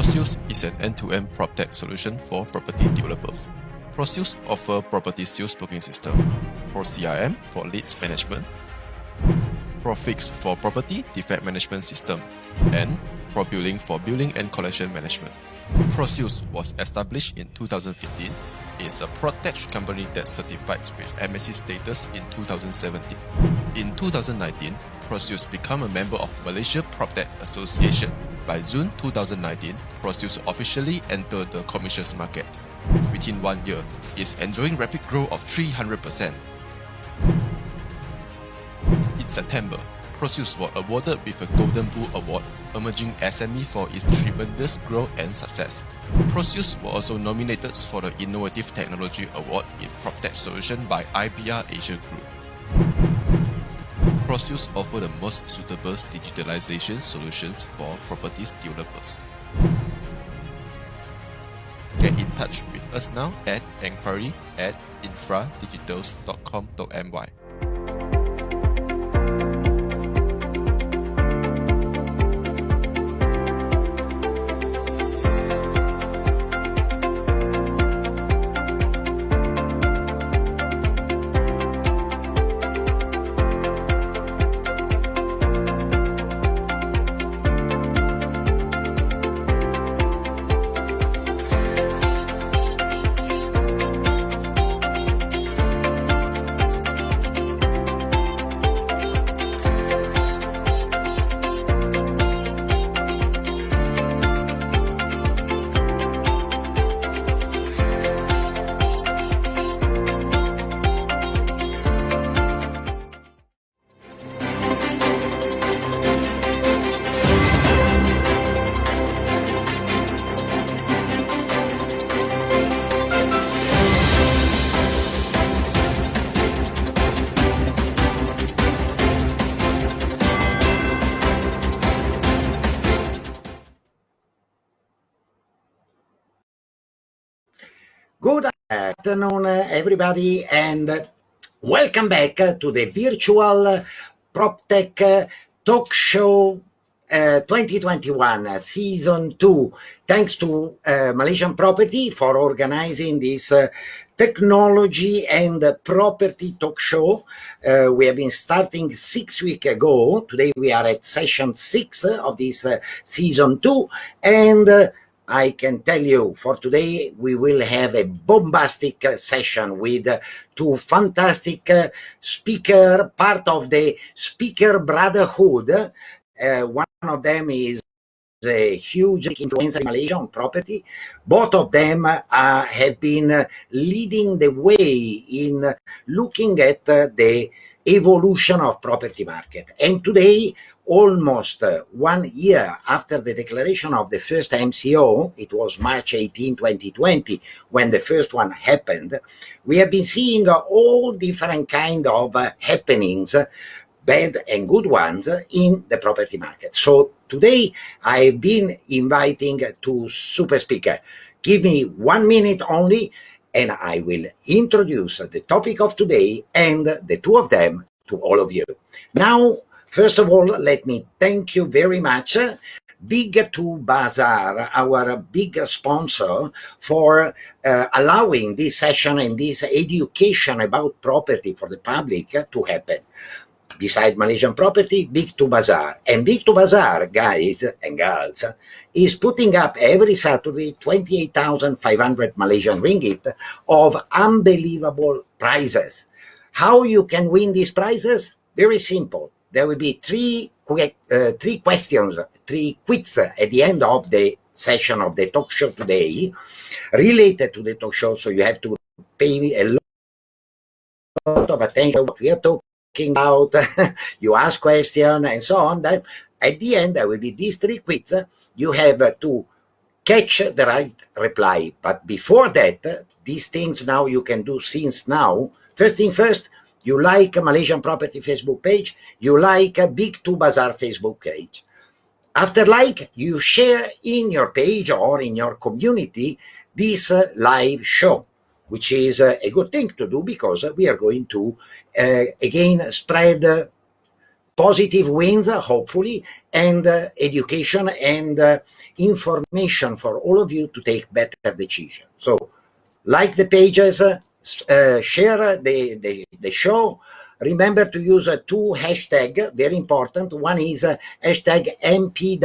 Proceus is an end-to-end PropTech solution for property developers. Proceus offer property sales booking system, ProCRM for leads management, ProFix for property defect management system, and ProBilling for billing and collection management. Proceus was established in 2015. It's a PropTech company that certified with MSC status in 2017. In 2019, Proceus became a member of Malaysia PropTech Association. By June 2019, Proceus officially entered the commissions market. Within 1 year, it's enjoying rapid growth of 300%. In September, Proceus was awarded with a Golden Bull Award, emerging SME for its tremendous growth and success. Proceus was also nominated for the Innovative Technology Award in PropTech Solution by IBR Asia Group. Proceus offers the most suitable digitalization solutions for property developers. Get in touch with us now at enquiry@infradigitals.com.my. Good afternoon, everybody, and welcome back to the virtual PropTech talk show 2021 season 2. Thanks to Malaysian Property for organizing this technology and property talk show. We have been starting 6 weeks ago. Today we are at session 6 of this season 2, and I can tell you for today we will have a bombastic session with two fantastic speakers, part of the speaker brotherhood. One of them is a huge influencer in Malaysia on property. Both of them have been leading the way in looking at the evolution of property market. And today, almost 1 year after the declaration of the first MCO, it was March 18, 2020, when the first one happened, we have been seeing all different kind of happenings, bad and good ones, in the property market. So today I've been inviting two super speakers. Give me 1 minute only, and I will introduce the topic of today and the two of them to all of you. Now, first of all, let me thank you very much, Big2 Bazaar, our big sponsor, for allowing this session and this education about property for the public to happen. Beside Malaysian Property, Big2 Bazaar. And Big2 Bazaar, guys and girls, is putting up every Saturday 28,500 Malaysian ringgit of unbelievable prizes. How you can win these prizes? Very simple. There will be three questions, three quiz at the end of the session of the talk show today, related to the talk show, so you have to pay me a lot of attention to what we are talking about. You ask questions and so on. Then at the end there will be these three quizzes. You have to catch the right reply, but before that, these things now you can do since now. First thing first, you like Malaysian Property Facebook page, you like Big2 Bazaar Facebook page. After like, you share in your page or in your community this live show, which is a good thing to do, because we are going to again spread positive wins, hopefully, and education and information for all of you to take better decisions. So, like the pages, share the show. Remember to use two hashtags, very important. One is hashtag MP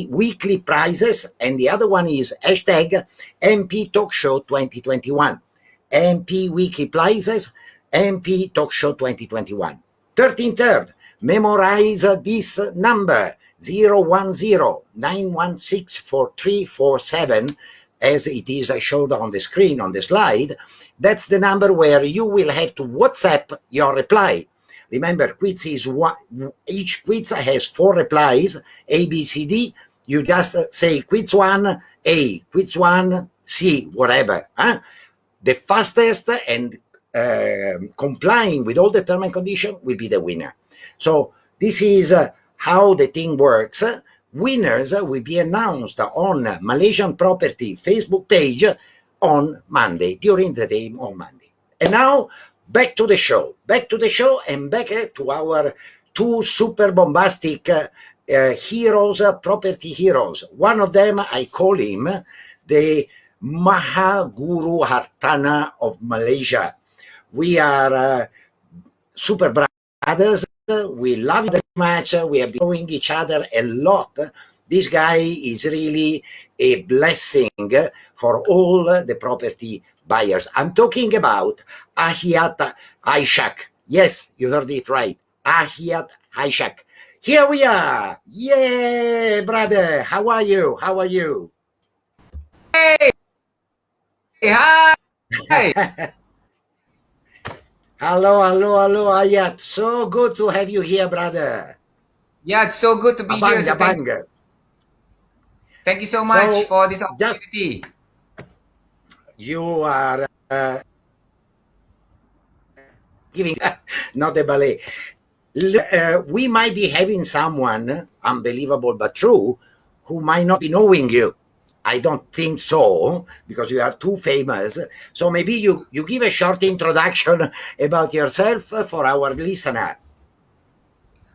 Weekly Prizes, and the other one is hashtag MP Talk Show 2021. MP Weekly Prizes, MP Talk Show 2021. 13rd, memorize this number 010-916-4347, as it is showed on the screen on the slide. That's the number where you will have to WhatsApp your reply. Remember, quiz is one, each quiz has 4 replies, A, B, C, D. You just say quiz 1, A, quiz 1, C, whatever. Huh? The fastest and complying with all the terms and conditions will be the winner. So this is how the thing works. Winners will be announced on Malaysian Property Facebook page on Monday, during the day on Monday. And now back to the show and back to our 2 super bombastic heroes, property heroes. One of them, I call him the Mahaguru Hartana of Malaysia. We are super brothers. We love very much. We have been knowing each other a lot. This guy is really a blessing for all the property buyers. I'm talking about Ahiat Aishak. Yes, you heard it right. Ahiat Aishak. Here we are. Yeah, brother. How are you? How are you? Hey, hi. Hello, Ayat. So good to have you here, brother. Yeah, it's so good to be here. So thank you so much for this opportunity. You are giving, not the ballet. We might be having someone, unbelievable but true, who might not be knowing you. I don't think so, because you are too famous. So maybe you give a short introduction about yourself for our listener.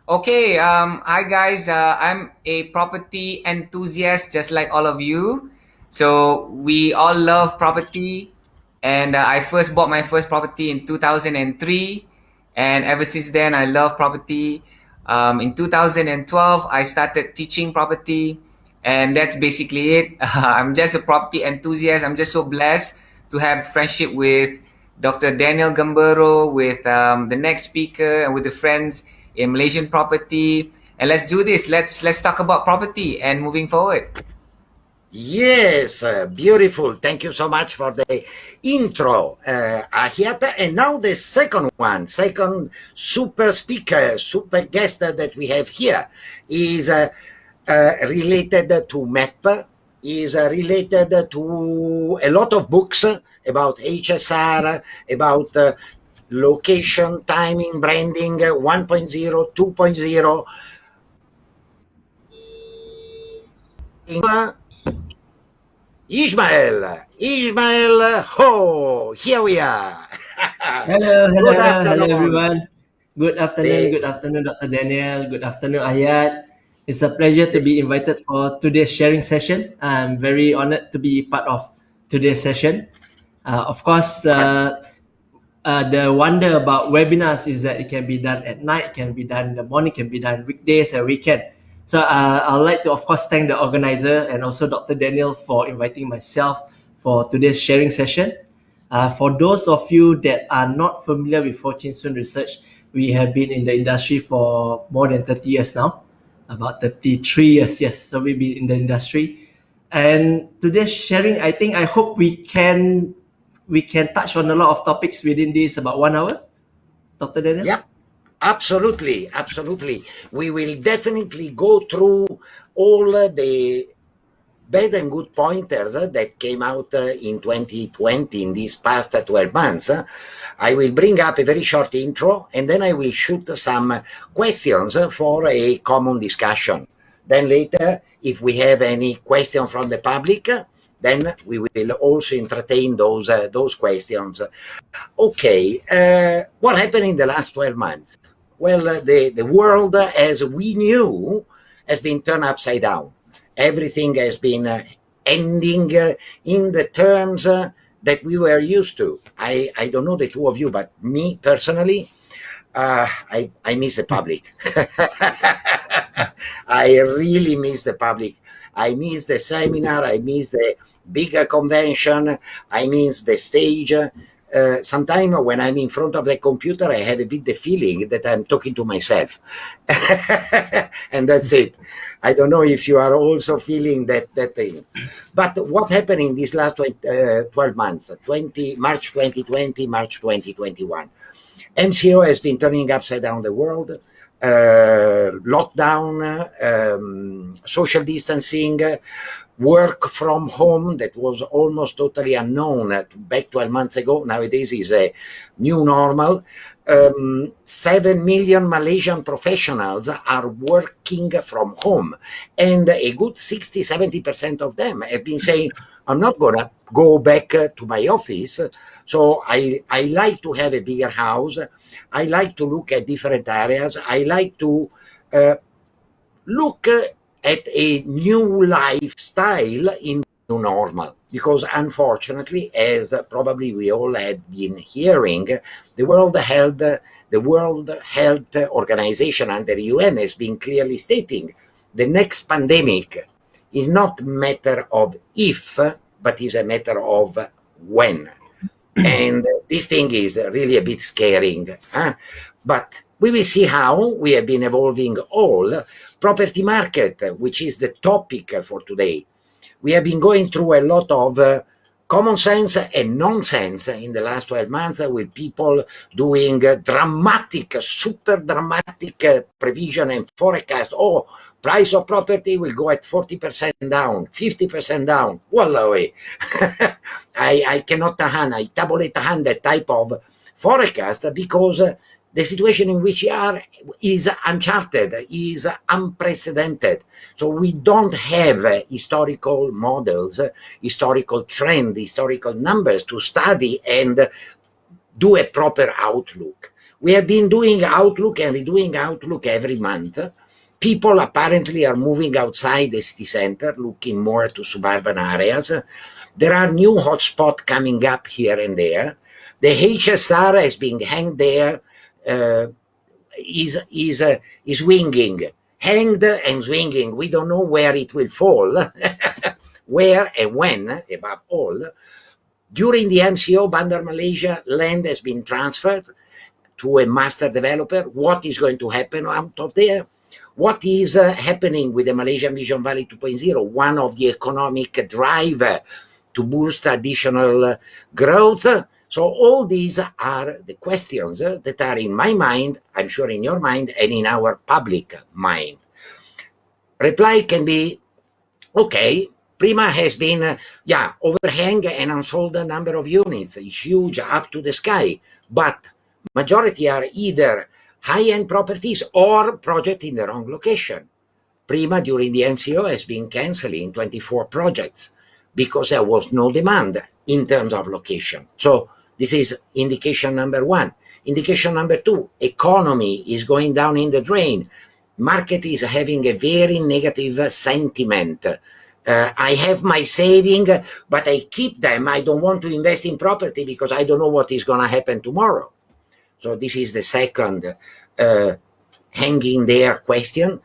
Okay, hi guys. I'm a property enthusiast just like all of you. So we all love property. And I first bought my first property in 2003. And ever since then, I love property. In 2012, I started teaching property. And that's basically it. I'm just a property enthusiast. I'm just so blessed to have friendship with Dr. Daniel Gambaro, with the next speaker, and with the friends in Malaysian property. And let's do this. Let's talk about property and moving forward. Yes, beautiful. Thank you so much for the intro, Ahiata. And now the second super speaker, super guest that we have here is related to MAP, is related to a lot of books about HSR, about location, timing, branding, 1.0, 2.0. Ismail, ho, here we are. Hello everyone. Good afternoon, Dr. Daniel. Good afternoon, Ayat. It's a pleasure to be invited for today's sharing session. I'm very honored to be part of today's session. Of course, the wonder about webinars is that it can be done at night, can be done in the morning, can be done weekdays and weekend. So I'd like to, of course, thank the organizer and also Dr. Daniel for inviting myself for today's sharing session. For those of you that are not familiar with Ho Chin Soon Research, we have been in the industry for more than 30 years now, about 33 years, yes. So we've been in the industry. And today's sharing, I hope we can touch on a lot of topics within this about 1 hour, Dr. Daniel? Yep. Absolutely. We will definitely go through all the bad and good pointers that came out in 2020, in these past 12 months. I will bring up a very short intro, and then I will shoot some questions for a common discussion. Then later, if we have any question from the public, then we will also entertain those questions. Okay, what happened in the last 12 months? well, the world as we knew has been turned upside down. Everything has been ending in the terms that we were used to. I don't know the two of you, but me personally, I miss the public. I really miss the public. I miss the seminar. I miss the bigger convention. I miss the stage. Sometimes when I'm in front of the computer, I have a bit the feeling that I'm talking to myself. And that's it. I don't know if you are also feeling that thing. But what happened in these last 12 months, March 2020, March 2021? MCO has been turning upside down the world. Lockdown, social distancing, work from home that was almost totally unknown back 12 months ago. Nowadays is a new normal. 7 million Malaysian professionals are working from home, and a good 60-70% of them have been saying, I'm not going to go back to my office. So I like to have a bigger house. I like to look at different areas. I like to look at a new lifestyle in new normal. Because unfortunately, as probably we all have been hearing, the World Health Organization under UN has been clearly stating the next pandemic is not a matter of if, but is a matter of when. And this thing is really a bit scaring. But we will see how we have been evolving all. Property market, which is the topic for today. We have been going through a lot of common sense and nonsense in the last 12 months with people doing dramatic, super dramatic prevision and forecast. Oh, price of property will go at 40% down, 50% down. Wallahi. I cannot tahan, I tabulate tahan that type of forecast because the situation in which we are is uncharted, is unprecedented. So we don't have historical models, historical trend, historical numbers to study and do a proper outlook. We have been doing outlook and redoing outlook every month. People apparently are moving outside the city center, looking more to suburban areas. There are new hotspots coming up here and there. The HSR has been hanged there. Is swinging, hanged and swinging. We don't know where it will fall, where and when, above all. During the MCO, Bandar Malaysia land has been transferred to a master developer. What is going to happen out of there? What is happening with the Malaysian Vision Valley 2.0, one of the economic driver to boost additional growth? So all these are the questions that are in my mind, I'm sure in your mind, and in our public mind. Reply can be, okay, Prima has been, overhang and unsold number of units. It's huge, up to the sky. But majority are either high-end properties or project in the wrong location. Prima, during the MCO, has been canceling 24 projects because there was no demand in terms of location. So this is indication number one. Indication number two, economy is going down in the drain. Market is having a very negative sentiment. I have my saving, but I keep them. I don't want to invest in property because I don't know what is going to happen tomorrow. So this is the second hanging there question.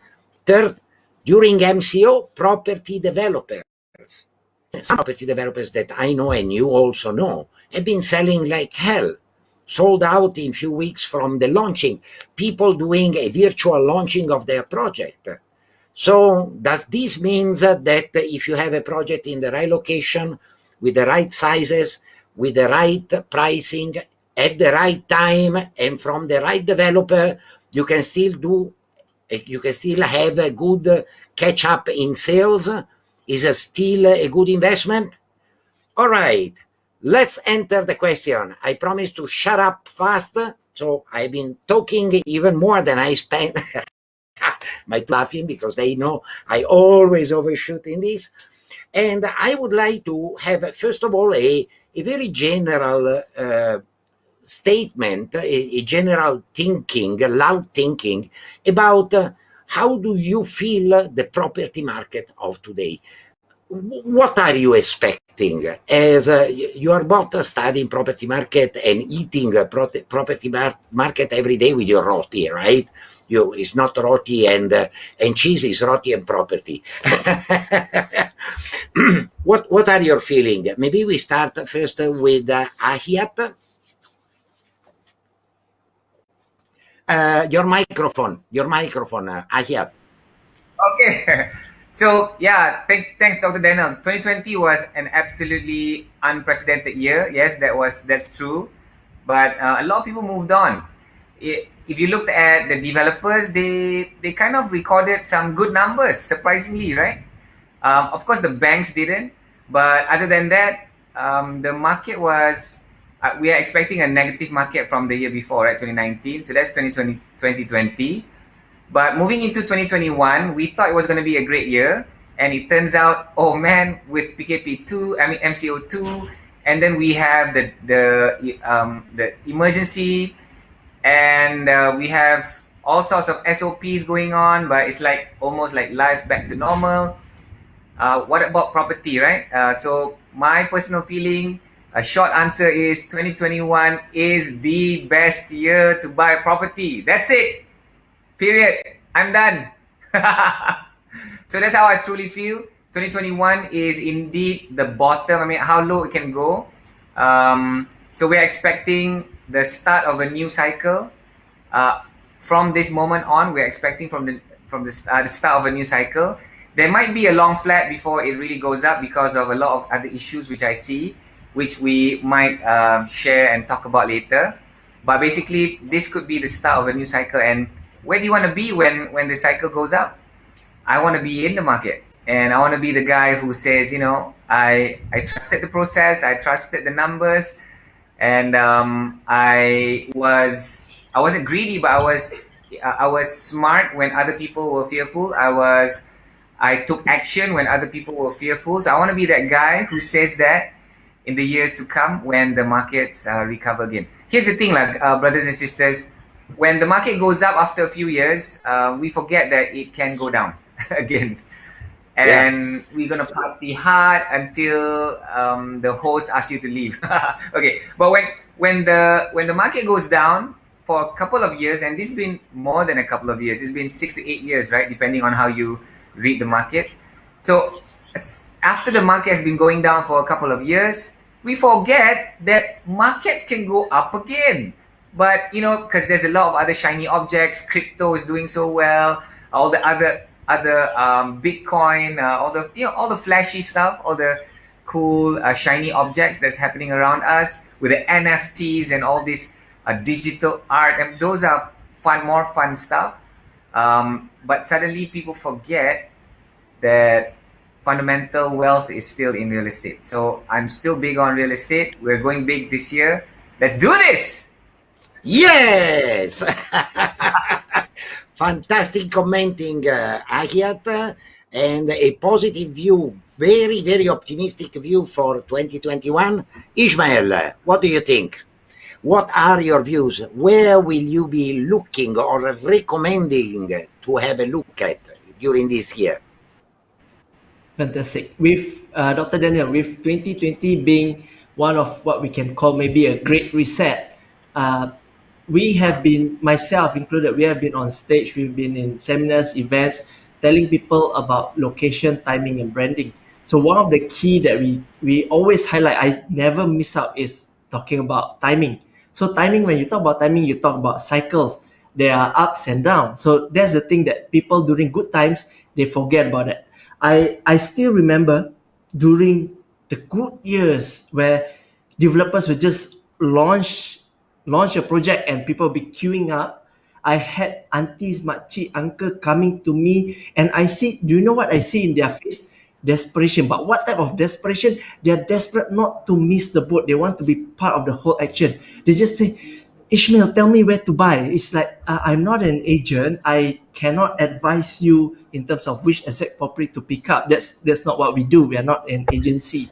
Third, during MCO, property developers. Some property developers that I know and you also know have been selling like hell, sold out in few weeks from the launching, people doing a virtual launching of their project. So does this mean that if you have a project in the right location, with the right sizes, with the right pricing, at the right time, and from the right developer, you can still have a good catch up in sales? Is it still a good investment? All right, let's enter the question. I promise to shut up fast, so I've been talking even more than I spent. My laughing because they know I always overshoot in this. And I would like to have, first of all, a very general statement, a general thinking, a loud thinking about how do you feel the property market of today? What are you expecting as you are both studying property market and eating property market every day with your roti, right? It's not roti and cheese, it's roti and property. What are your feeling? Maybe we start first with Ahiat. Your microphone, Ahiat. Okay. So yeah, thanks, Dr. Daniel. 2020 was an absolutely unprecedented year. Yes, that's true. But a lot of people moved on. If you looked at the developers, they kind of recorded some good numbers, surprisingly, right? Of course, the banks didn't. But other than that, the market was. We are expecting a negative market from the year before, right? 2019. So that's 2020. But moving into 2021, we thought it was going to be a great year, and it turns out, oh man, with PKP2, I mean MCO2, and then we have the emergency, and we have all sorts of SOPs going on, but it's like almost like life back to normal. What about property, right? So my personal feeling, a short answer is 2021 is the best year to buy property. That's it. Period. I'm done. So that's how I truly feel. 2021 is indeed the bottom. I mean, how low it can go. So we're expecting the start of a new cycle. From this moment on, we're expecting from the start of a new cycle. There might be a long flat before it really goes up because of a lot of other issues which I see, which we might share and talk about later. But basically, this could be the start of a new cycle. And where do you want to be when the cycle goes up? I want to be in the market, and I want to be the guy who says, I trusted the process, I trusted the numbers, and I wasn't greedy, but I was smart when other people were fearful. I took action when other people were fearful. So I want to be that guy who says that in the years to come when the markets recover again. Here's the thing, brothers and sisters. When the market goes up after a few years, we forget that it can go down again. And we're going to party hard until the host asks you to leave. Okay, but when the market goes down for a couple of years, and this has been more than a couple of years, it's been 6 to 8 years, right? Depending on how you read the market. So after the market has been going down for a couple of years, we forget that markets can go up again. But because there's a lot of other shiny objects, crypto is doing so well, all the other Bitcoin, all the flashy stuff, all the cool shiny objects that's happening around us with the NFTs and all this digital art, and those are more fun stuff. But suddenly people forget that fundamental wealth is still in real estate. So I'm still big on real estate. We're going big this year. Let's do this. Yes. Fantastic commenting, Ahiat, and a positive view, very, very optimistic view for 2021. Ishmael, what do you think? What are your views? Where will you be looking or recommending to have a look at during this year? Fantastic. With Dr. Daniel, with 2020 being one of what we can call maybe a great reset, we have been, myself included, we have been on stage, we've been in seminars, events, telling people about location, timing, and branding. So one of the key that we always highlight, I never miss out, is talking about timing. So timing, when you talk about timing, you talk about cycles. There are ups and downs. So that's the thing that people during good times, they forget about it. I still remember during the good years where developers would just launch a project and people be queuing up. I had aunties, makcik, uncle coming to me, and do you know what I see in their face? Desperation. But what type of desperation? They're desperate not to miss the boat. They want to be part of the whole action. They just say, Ishmael, tell me where to buy. It's like, I'm not an agent. I cannot advise you in terms of which exact property to pick up. That's not what we do. We are not an agency.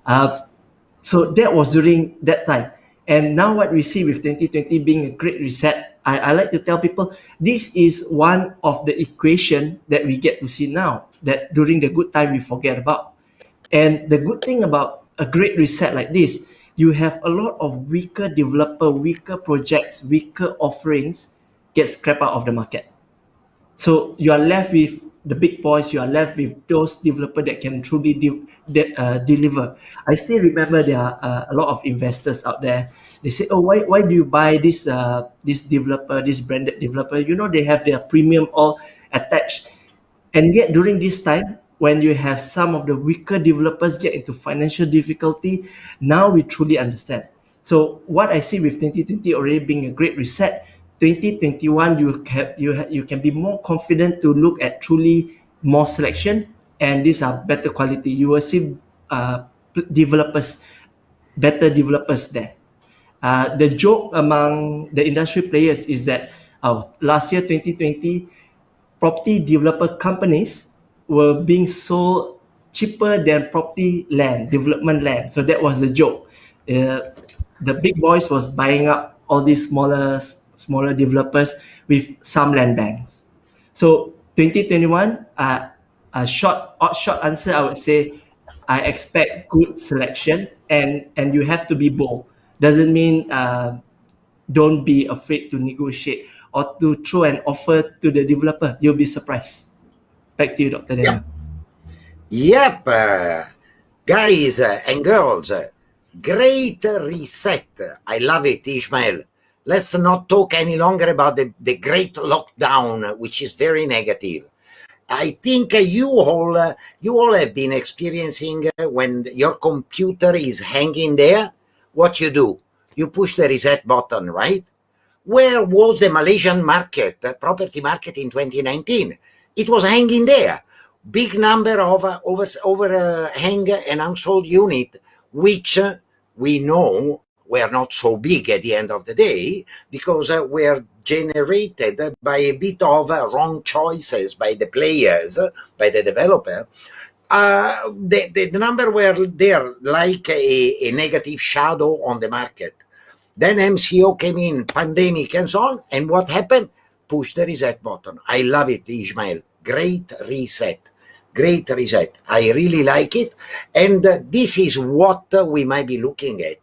So that was during that time. And now what we see with 2020 being a great reset, I like to tell people this is one of the equation that we get to see now that during the good time we forget about. And the good thing about a great reset like this, you have a lot of weaker developer, weaker projects, weaker offerings get scrapped out of the market. So you are left with the big boys. You are left with those developers that can truly deliver. I still remember there are a lot of investors out there. They say, "Oh, why do you buy this developer, this branded developer? You know they have their premium all attached." And yet during this time, when you have some of the weaker developers get into financial difficulty, now we truly understand. So what I see with 2020 already being a great reset, 2021 you can be more confident to look at truly more selection, and these are better quality. You will see developers, better developers there. The joke among the industry players is that last year 2020 property developer companies were being sold cheaper than property land, development land. So that was the joke. The big boys was buying up all these smaller developers with some land banks. So 2021, short answer, I would say I expect good selection, and you have to be bold. Doesn't mean don't be afraid to negotiate or to throw an offer to the developer. You'll be surprised. Back to you, Dr. Daniel. Yep, guys and girls, great reset. I love it, Ishmael. Let's not talk any longer about the great lockdown, which is very negative. I think you all have been experiencing when your computer is hanging there. What you do? You push the reset button, right? Where was the Malaysian market, property market in 2019? It was hanging there. Big number of overhang and unsold unit, which we know were not so big at the end of the day because were generated by a bit of wrong choices by the players, by the developer. The number were there like a negative shadow on the market. Then MCO came in, pandemic and so on, and what happened? Push the reset button. I love it, Ishmael. Great reset. Great reset. I really like it. And this is what we might be looking at.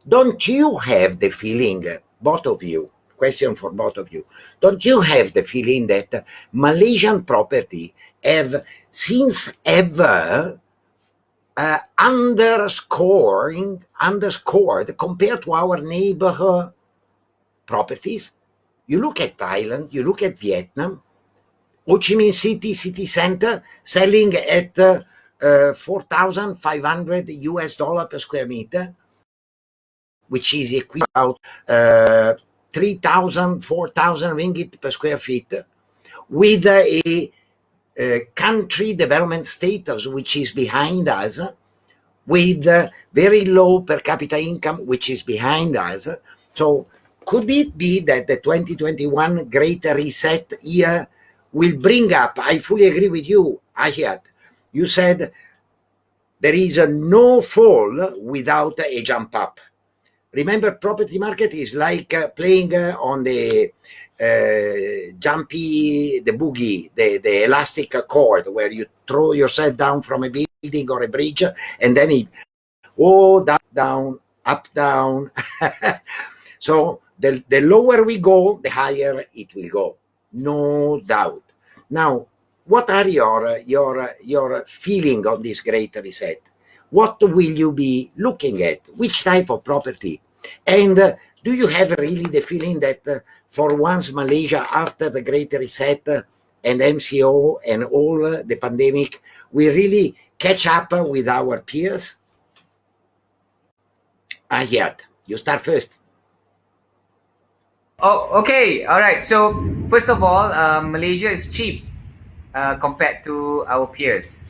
Don't you have the feeling, both of you, question for both of you, don't you have the feeling that Malaysian property have since ever underscored compared to our neighbor properties? You look at Thailand, you look at Vietnam, Ho Chi Minh city center selling at $4,500 US per square meter, which is equivalent to 3,000, 4,000 ringgit per square feet, with a country development status which is behind us, with very low per capita income which is behind us. So could it be that the 2021 great reset year will bring up? I fully agree with you, Ayat. You said there is no fall without a jump up. Remember, property market is like playing on the jumpy, the boogie, the elastic cord, where you throw yourself down from a building or a bridge, and then it down, up, down. So the lower we go, the higher it will go, no doubt. Now, what are your feeling on this great reset? What will you be looking at? Which type of property? And do you have really the feeling that for once Malaysia, after the great reset and MCO and all the pandemic, we really catch up with our peers? Ayat, you start first. Oh, okay. All right. So first of all, Malaysia is cheap compared to our peers.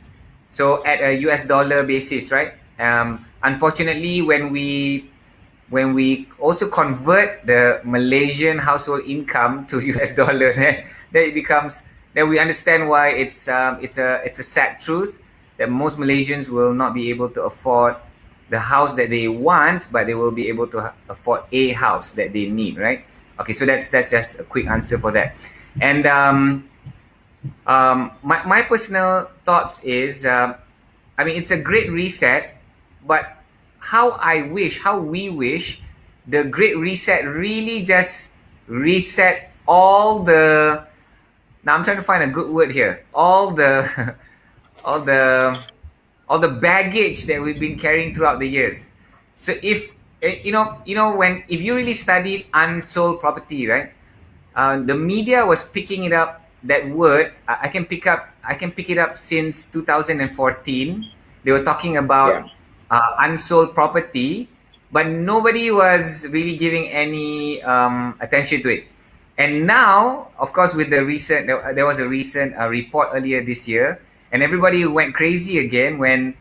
So at a US dollar basis, right? Unfortunately, when we also convert the Malaysian household income to US dollars, then it becomes, then we understand why it's a sad truth that most Malaysians will not be able to afford the house that they want, but they will be able to afford a house that they need, right? Okay, so that's just a quick answer for that. And my personal thoughts is, I mean, it's a great reset, but how we wish the great reset really just reset all the, now I'm trying to find a good word here, all the all the all the baggage that we've been carrying throughout the years. So if when if you really studied unsold property, right? The media was picking it up, that word. I can pick it up since 2014. They were talking about unsold property, but nobody was really giving any attention to it. And now, of course, with the recent, there was a recent report earlier this year, and everybody went crazy again when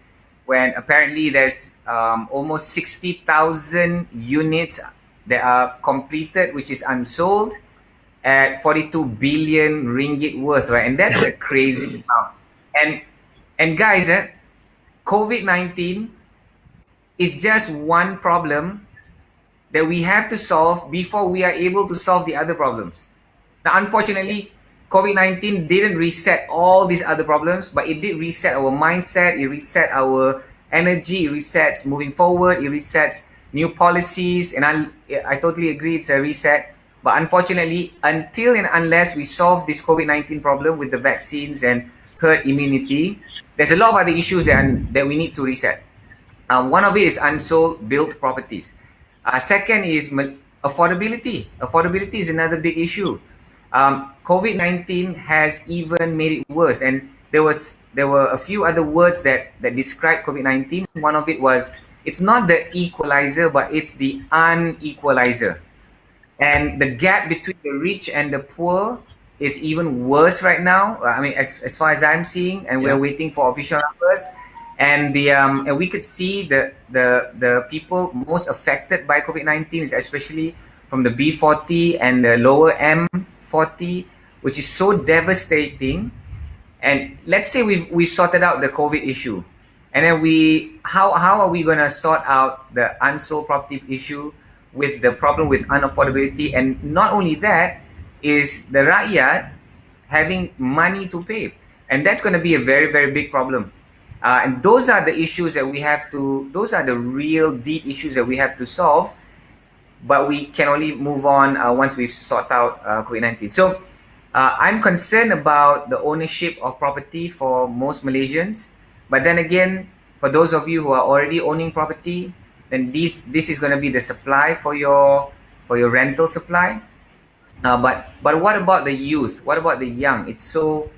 apparently there's almost 60,000 units that are completed, which is unsold, at 42 billion ringgit worth, right? And that's a crazy amount. And guys, COVID-19 is just one problem that we have to solve before we are able to solve the other problems. Now, unfortunately, COVID-19 didn't reset all these other problems, but it did reset our mindset, it reset our energy, it resets moving forward, it resets new policies, and I totally agree it's a reset. But unfortunately, until and unless we solve this COVID-19 problem with the vaccines and herd immunity, there's a lot of other issues that we need to reset. One of it is unsold built properties. Second is affordability. Affordability is another big issue. COVID-19 has even made it worse, and there were a few other words that describe COVID-19. One of it was, it's not the equalizer, but it's the unequalizer. And the gap between the rich and the poor is even worse right now. I mean, as far as I'm seeing, and we're waiting for official numbers. And and we could see the people most affected by COVID-19 is especially from the B40 and the lower M40, which is so devastating. And let's say we've sorted out the COVID issue, and then how are we going to sort out the unsold property issue with the problem with unaffordability? And not only that, is the rakyat having money to pay, and that's going to be a very, very big problem. And those are the issues that those are the real deep issues that we have to solve, but we can only move on once we've sorted out COVID-19. So I'm concerned about the ownership of property for most Malaysians. But then again, for those of you who are already owning property, then this is going to be the supply for your rental supply. But what about the youth? What about the young? It's so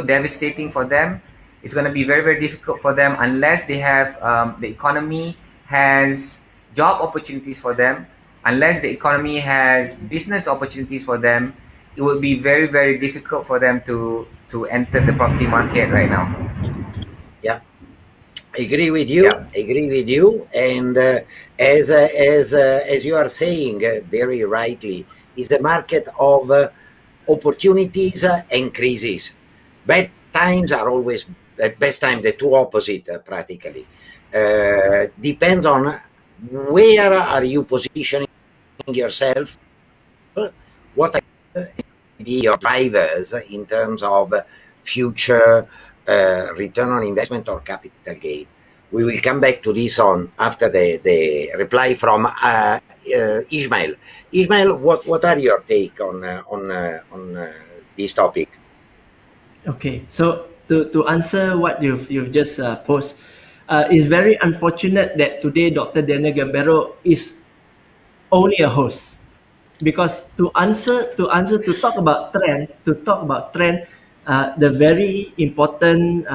devastating for them. It's going to be very, very difficult for them unless they have the economy has job opportunities for them, unless the economy has business opportunities for them. It would be very, very difficult for them to enter the property market right now. Yeah, I agree with you. And as you are saying very rightly, is a market of opportunities and crises. Bad times are always at best time the two opposite practically. Depends on where are you positioning yourself, what are your drivers in terms of future return on investment or capital gain. We will come back to this on after the reply from Ismail. Ismail, what are your take on this topic? Okay, so to answer what you've just posed, it's very unfortunate that today Dr. Daniel Gambaro is only a host, because to talk about trend, the very important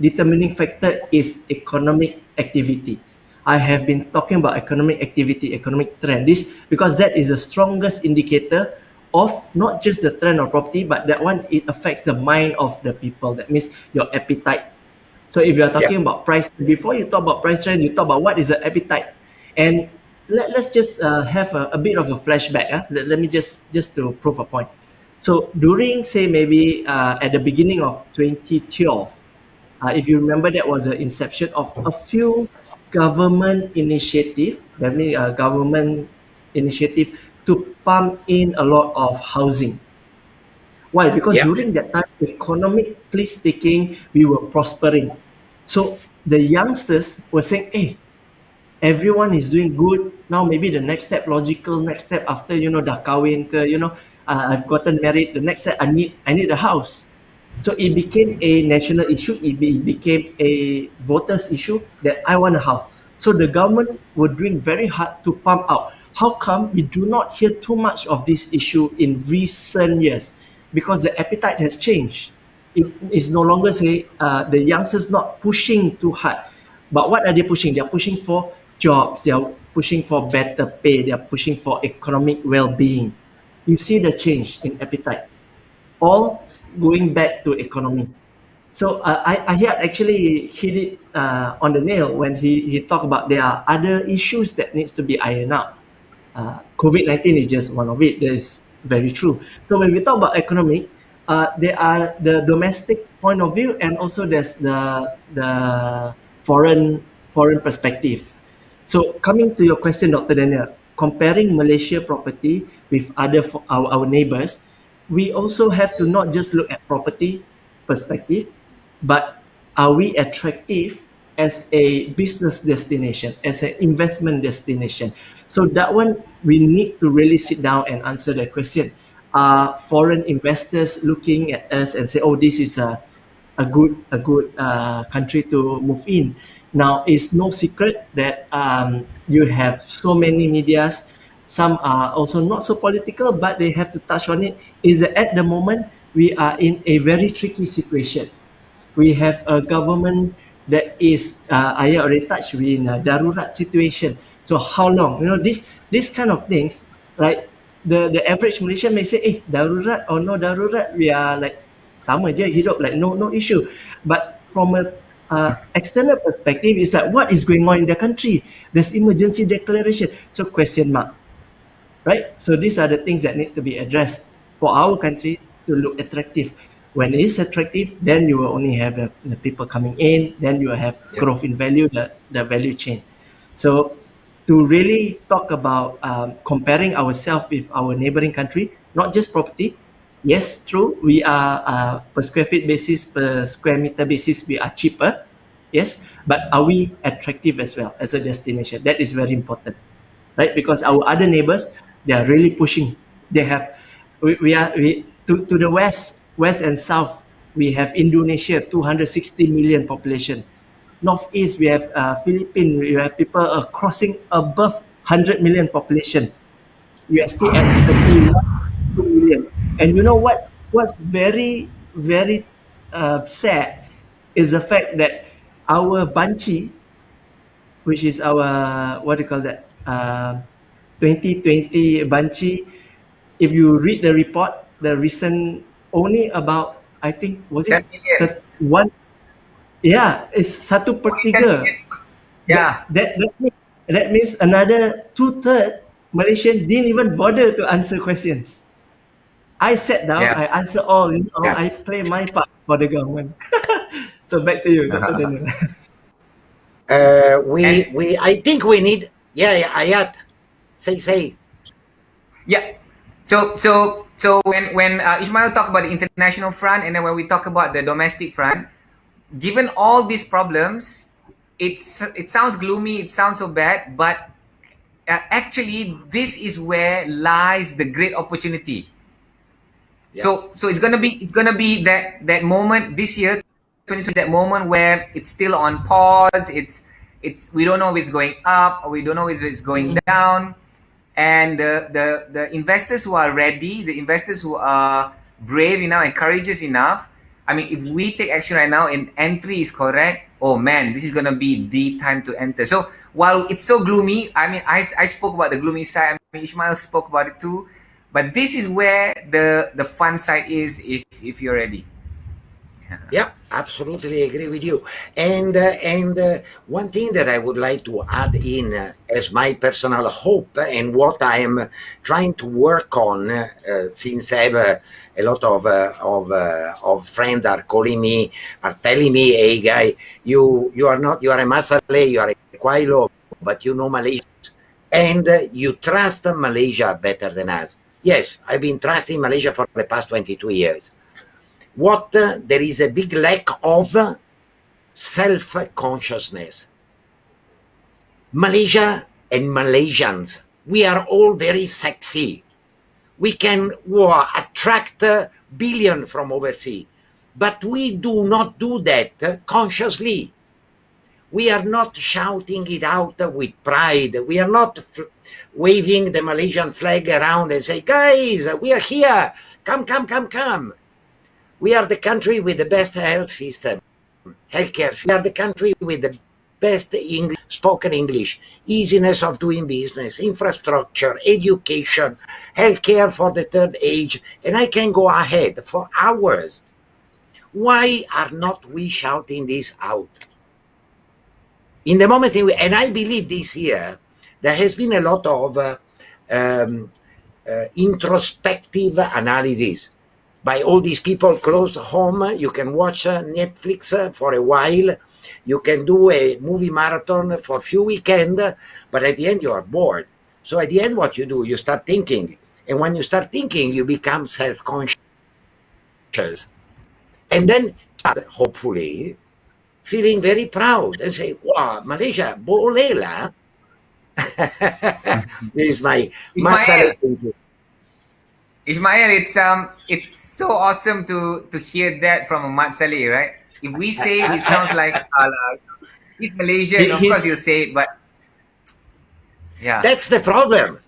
determining factor is economic activity. I have been talking about economic activity, economic trend. This because that is the strongest indicator of not just the trend of property, but that one, it affects the mind of the people. That means your appetite. So if you are talking about price, before you talk about price trend, you talk about what is the appetite. And let's just have a bit of a flashback. Let me just to prove a point. So during, say, maybe at the beginning of 2012, if you remember, that was the inception of a few government initiative, that means government initiative to pump in a lot of housing. Why? Because Yeah. during that time, economically speaking, we were prospering. So the youngsters were saying, hey, everyone is doing good. Now maybe the next step, logical next step after, dah kahwin ke, I've gotten married. The next step, I need a house. So it became a national issue. It became a voters issue that I want a house. So the government were doing very hard to pump out. How come we do not hear too much of this issue in recent years? Because the appetite has changed. It is no longer say the youngsters not pushing too hard. But what are they pushing? They are pushing for jobs. They are pushing for better pay. They are pushing for economic well-being. You see the change in appetite, all going back to economy. So I actually hit it on the nail when he talked about there are other issues that needs to be ironed out. COVID-19 is just one of it. That is very true. So when we talk about economic, there are the domestic point of view, and also there's the foreign perspective. So coming to your question, Dr. Daniel, comparing Malaysia property with our neighbors, we also have to not just look at property perspective, but are we attractive as a business destination, as an investment destination? So that one, we need to really sit down and answer that question. Are foreign investors looking at us and say, "Oh, this is a good country to move in"? Now, it's no secret that you have so many medias. Some are also not so political, but they have to touch on it. Is that at the moment we are in a very tricky situation. We have a government that is, I already touched, we in a darurat situation. So how long? This kind of things, like the average Malaysian may say, darurat or no darurat, we are like sama je hidup, like no issue. But from a external perspective, it's like what is going on in the country? There's emergency declaration. So question mark, right? So these are the things that need to be addressed for our country to look attractive. When it is attractive, then you will only have the people coming in, then you will have growth in value, the value chain. So to really talk about comparing ourselves with our neighboring country, not just property. Yes, true, we are per square feet basis, per square meter basis, we are cheaper. Yes, but are we attractive as well as a destination? That is very important, right? Because our other neighbors, they are really pushing. They have, to the west and south, we have Indonesia, 260 million population. Northeast, we have Philippines, we have people crossing above 100 million population. You are still at 31 million. And you know what's very, very sad is the fact that our Banchi, which is our, what do you call that, 2020 Banchi, if you read the report, the recent, only about, I think, was 10 it million. one? Yeah, it's 1/3. Yeah. That means another 2/3 Malaysian didn't even bother to answer questions. I sat down, Yeah. I answer all, Yeah. I play my part for the government. So back to you, Dr. Daniel. I think we need. Yeah, Ayat. Say. Yeah. So when Ismail talked about the international front, and then when we talk about the domestic front, given all these problems, it sounds gloomy, it sounds so bad, but actually this is where lies the great opportunity. Yeah. So it's gonna be that moment this year, 2020, that moment where it's still on pause. It's we don't know if it's going up or we don't know if it's going down. And the investors who are ready, the investors who are brave enough and courageous enough, I mean, if we take action right now and entry is correct, oh man, this is gonna be the time to enter. So while it's so gloomy, I mean, I spoke about the gloomy side. I mean, Ishmael spoke about it too, but this is where the fun side is if you're ready. Yeah, absolutely agree with you. And one thing that I would like to add in as my personal hope and what I am trying to work on, since I have a lot of friends are calling me, are telling me, "Hey, guy, you are not, you are a Masale, you are a quite low, but you know Malaysia, and you trust Malaysia better than us. Yes, I've been trusting Malaysia for the past 22 years. What there is a big lack of self-consciousness. Malaysia and Malaysians, we are all very sexy. We can attract billion from overseas, but we do not do that consciously. We are not shouting it out with pride. We are not waving the Malaysian flag around and say, guys, we are here. Come, come, come, come. We are the country with the best health system, healthcare. We are the country with the best English, spoken English, easiness of doing business, infrastructure, education, healthcare for the third age, and I can go ahead for hours. Why are not we shouting this out? In the moment, and I believe this year, there has been a lot of introspective analysis by all these people close home. You can watch Netflix for a while. You can do a movie marathon for a few weekends, but at the end you are bored. So at the end, what you do, you start thinking. And when you start thinking, you become self-conscious. And then, hopefully, feeling very proud and say, wow, Malaysia, boleh lah. This is my Ismail, thinking. Ismail, it's so awesome to hear that from a Mat Saleh, right? If we say it sounds like he's Malaysian, of course he'll say it, but yeah. That's the problem.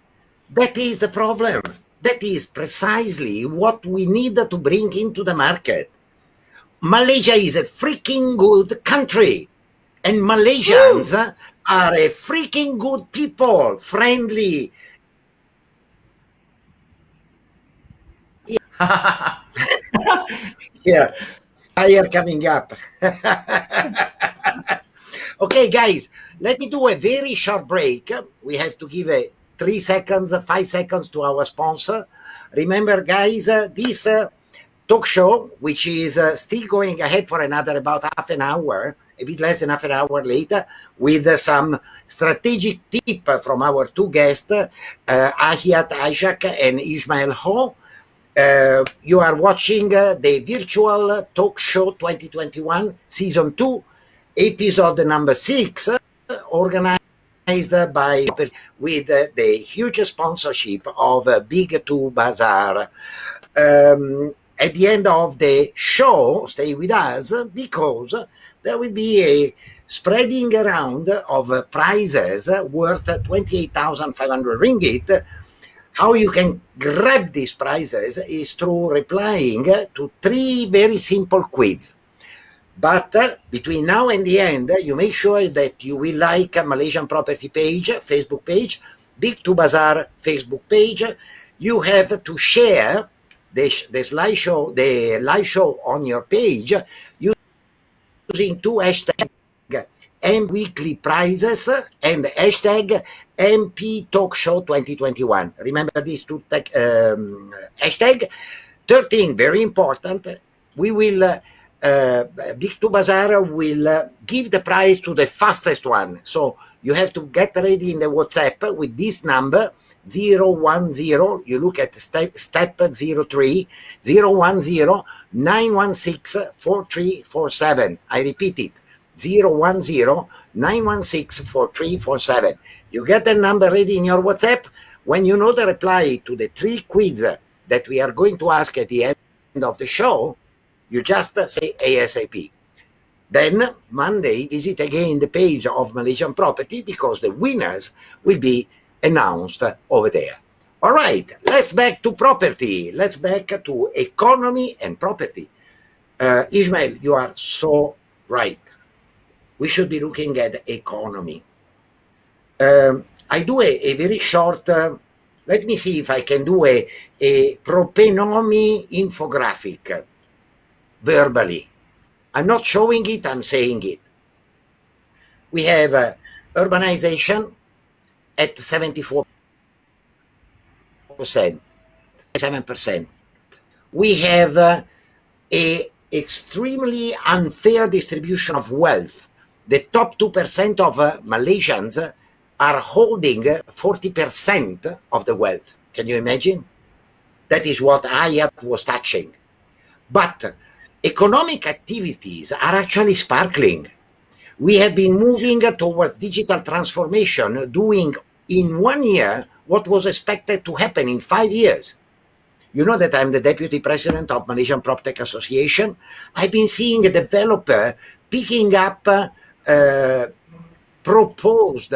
That is the problem. That is precisely what we need to bring into the market. Malaysia is a freaking good country, and Malaysians are a freaking good people, friendly. Yeah, fire coming up. Okay, guys, let me do a very short break. We have to give a 3 seconds, 5 seconds to our sponsor. Remember, guys, this talk show, which is still going ahead for another about half an hour, a bit less than half an hour later, with some strategic tip from our two guests, Ahiat Ishak and Ismail Ho. You are watching the virtual talk show 2021 season 2, episode number 6, organized by with the huge sponsorship of Big 2 Bazaar. At the end of the show, stay with us, because there will be a spreading around of prizes worth 28,500 ringgit. How you can grab these prizes is through replying to 3 very simple quiz. But between now and the end, you make sure that you will like a Malaysian Property page, Facebook page, Big 2 Bazaar Facebook page. You have to share the slideshow, the live show on your page using 2 hashtags, M Weekly Prizes and hashtag MP Talk Show 2021. Remember these 2 hashtag. 13, very important. We will Big 2 Bazaar will give the prize to the fastest one. So you have to get ready in the WhatsApp with this number 010. You look at step 03 010 916 4347. I repeat it, 010 916 4347. You get the number ready in your WhatsApp. When you know the reply to the 3 quiz that we are going to ask at the end of the show, you just say ASAP. Then Monday, visit again the page of Malaysian Property, because the winners will be announced over there. All right, let's back to property. Let's back to economy and property. Ismail, you are so right. We should be looking at economy. I do a very short, let me see if I can do a propenomy infographic verbally. I'm not showing it, I'm saying it. We have urbanization at 74%, 7%. We have a extremely unfair distribution of wealth the top 2% of Malaysians are holding 40% of the wealth. Can you imagine? That is what Ayat was touching. But economic activities are actually sparkling. We have been moving towards digital transformation, doing in 1 year what was expected to happen in 5 years. You know that I'm the deputy president of Malaysian PropTech Association. I've been seeing a developer picking up proposed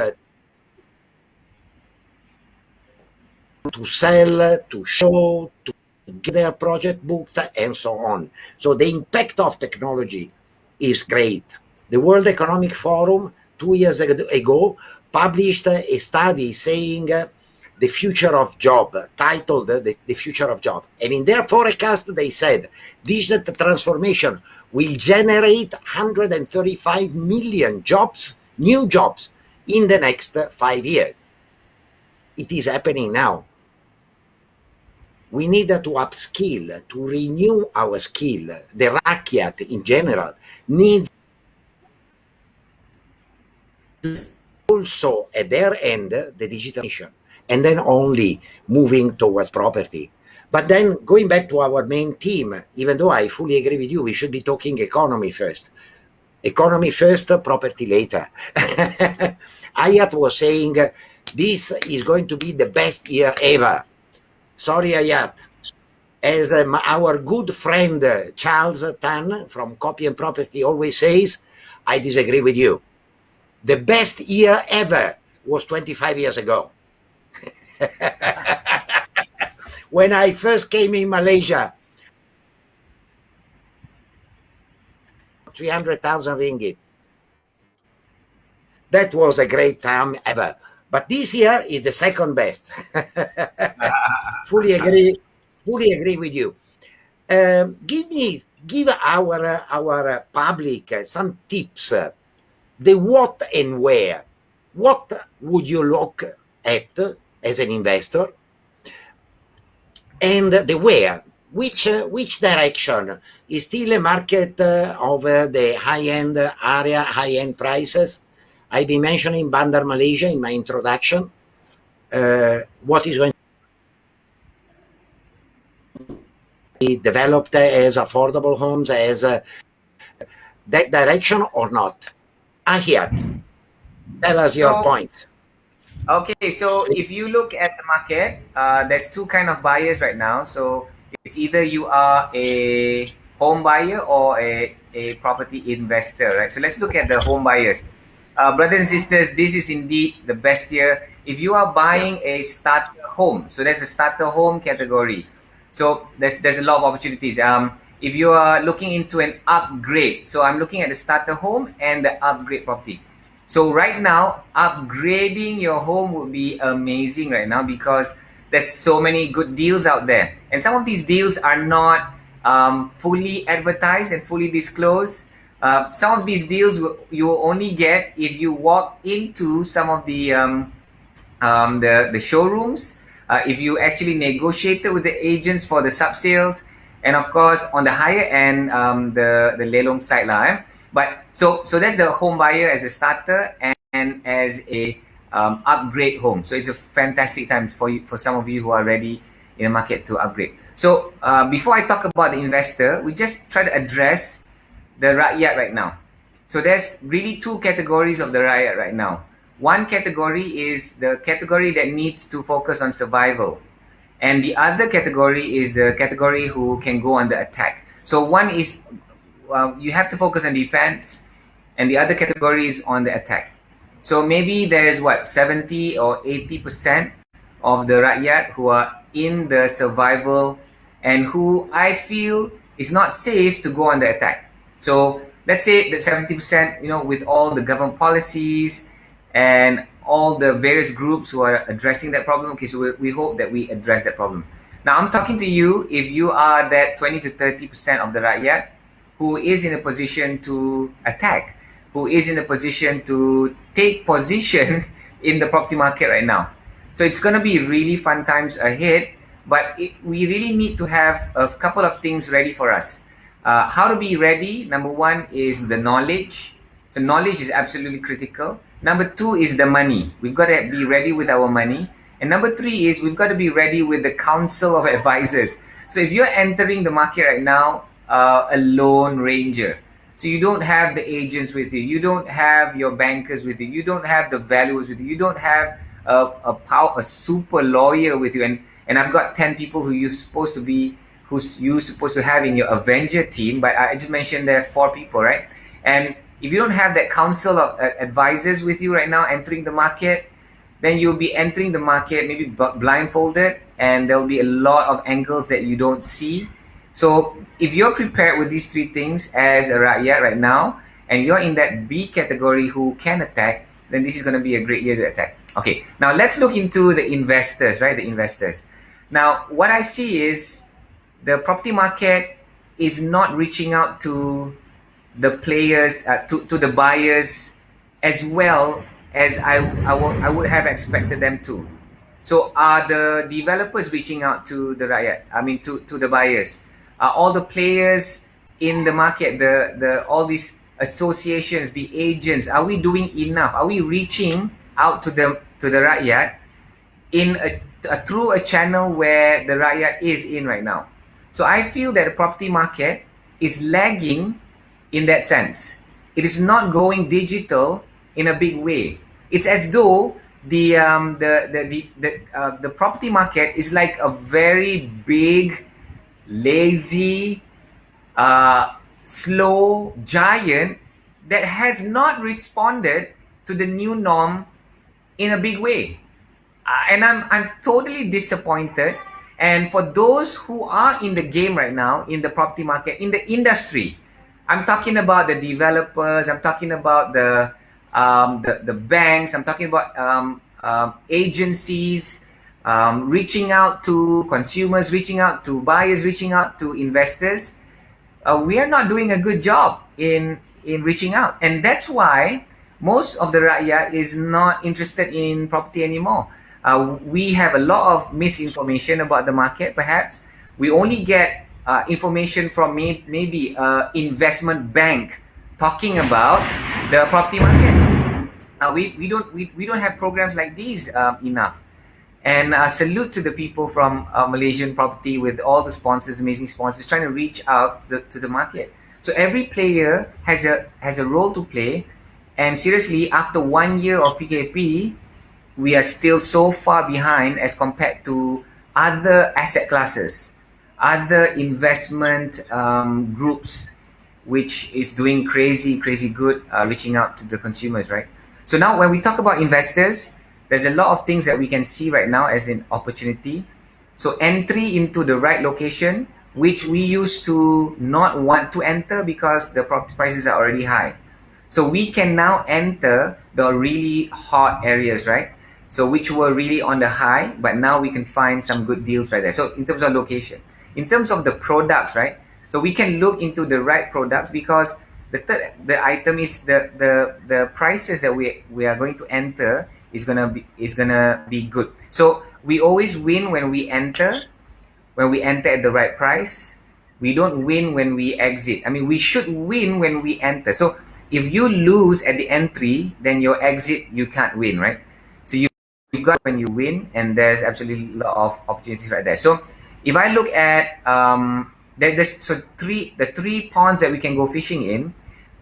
to sell, to show, to get their project booked, and so on. So the impact of technology is great. The World Economic Forum 2 years ago published a study saying the future of job, titled the future of job. And in their forecast, they said digital transformation will generate 135 million jobs, new jobs, in the next 5 years. It is happening now. We need to upskill, to renew our skill. The rakyat in general needs also at their end the digitalization, and then only moving towards property. But then going back to our main theme, even though I fully agree with you, we should be talking economy first. Economy first, property later. Ayat was saying this is going to be the best year ever. Sorry, Ayat. As our good friend Charles Tan from Copy and Property always says, I disagree with you. The best year ever was 25 years ago. When I first came in Malaysia, 300,000 ringgit. That was a great time ever. But this year is the second best. Fully agree with you. Give our public some tips. The what and where. What would you look at as an investor? And the where. Which direction? Is still a market of the high-end area, high-end prices? I've been mentioning Bandar Malaysia in my introduction. What is going to be developed as affordable homes, as that direction or not? Ahiyat, tell us your points. Okay, so if you look at the market, there's two kind of buyers right now. So it's either you are a home buyer or a property investor, right? So let's look at the home buyers. Brothers and sisters, this is indeed the best year. If you are buying a starter home, so there's a starter home category. So there's a lot of opportunities. If you are looking into an upgrade, so I'm looking at the starter home and the upgrade property. So right now, upgrading your home would be amazing right now because there's so many good deals out there. And some of these deals are not fully advertised and fully disclosed. Some of these deals you will only get if you walk into some of the showrooms, if you actually negotiated with the agents for the sub-sales, and of course on the higher end, the lelong side lah. But so that's the home buyer as a starter and as a upgrade home. So it's a fantastic time for some of you who are ready in the market to upgrade. So before I talk about the investor, we just try to address the rakyat right now. So there's really two categories of the rakyat right now. One category is the category that needs to focus on survival. And the other category is the category who can go under attack. So one is you have to focus on defense, and the other category is on the attack. So maybe there's 70 or 80% of the rakyat who are in the survival and who I feel is not safe to go on the attack. So let's say that 70%, with all the government policies and all the various groups who are addressing that problem, okay, so we hope that we address that problem. Now I'm talking to you if you are that 20 to 30% of the rakyat who is in a position to attack, who is in a position to take position in the property market right now. So it's going to be really fun times ahead, but we really need to have a couple of things ready for us. How to be ready? Number one is the knowledge. So knowledge is absolutely critical. Number 2 is the money. We've got to be ready with our money. And number 3 is we've got to be ready with the council of advisors. So if you're entering the market right now, a lone ranger, so you don't have the agents with you, you don't have your bankers with you, you don't have the valuers with you, you don't have a super lawyer with you, and I've got 10 people who you're supposed to be, who's you supposed to have in your Avenger team, but I just mentioned there are 4 people, right? And if you don't have that council of advisors with you right now entering the market, then you'll be entering the market maybe blindfolded, and there'll be a lot of angles that you don't see. So if you're prepared with these 3 things as a rakyat right now, and you're in that B category who can attack, then this is going to be a great year to attack. Okay, now let's look into the investors, right? The investors. Now, what I see is the property market is not reaching out to the players, to the buyers as well as I would have expected them to. So are the developers reaching out to the rakyat? I mean, to the buyers? Are all the players in the market, the all these associations, the agents, are we doing enough? Are we reaching out to the rakyat in through a channel where the rakyat is in right now? So I feel that the property market is lagging in that sense. It is not going digital in a big way. It's as though the property market is like a very big, lazy, slow giant that has not responded to the new norm in a big way. And I'm totally disappointed. And for those who are in the game right now, in the property market, in the industry, I'm talking about the developers, I'm talking about the banks, I'm talking about agencies, reaching out to consumers, reaching out to buyers, reaching out to investors. We are not doing a good job in reaching out, and that's why most of the rakyat is not interested in property anymore. We have a lot of misinformation about the market. Perhaps we only get information from maybe investment bank talking about the property market. We don't have programs like these enough. And salute to the people from Malaysian property with all the sponsors, amazing sponsors, trying to reach out to the market. So every player has a role to play. And seriously, after 1 year of PKP, we are still so far behind as compared to other asset classes, other investment groups, which is doing crazy good, reaching out to the consumers, right? So now when we talk about investors, there's a lot of things that we can see right now as an opportunity. So entry into the right location, which we used to not want to enter because the property prices are already high. So we can now enter the really hot areas, right? So which were really on the high, but now we can find some good deals right there. So in terms of location, in terms of the products, right? So we can look into the right products, because the item is the prices that we are going to enter is gonna be good. So we always win when we enter at the right price. We don't win when we exit. I mean, we should win when we enter. So if you lose at the entry, then your exit you can't win, right? So you've got when you win, and there's absolutely a lot of opportunities right there. So if I look at there's the three ponds that we can go fishing in.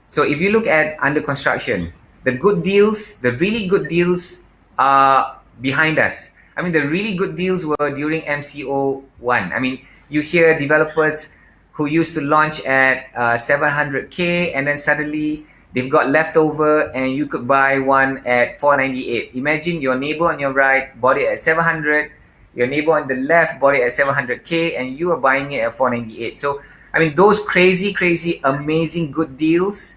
So if you look at under construction, the good deals, the really good deals are behind us. I mean, the really good deals were during MCO1. I mean, you hear developers who used to launch at 700K, and then suddenly they've got leftover and you could buy one at 498. Imagine your neighbor on your right bought it at 700, your neighbor on the left bought it at 700K, and you are buying it at 498. So, I mean, those crazy, amazing good deals,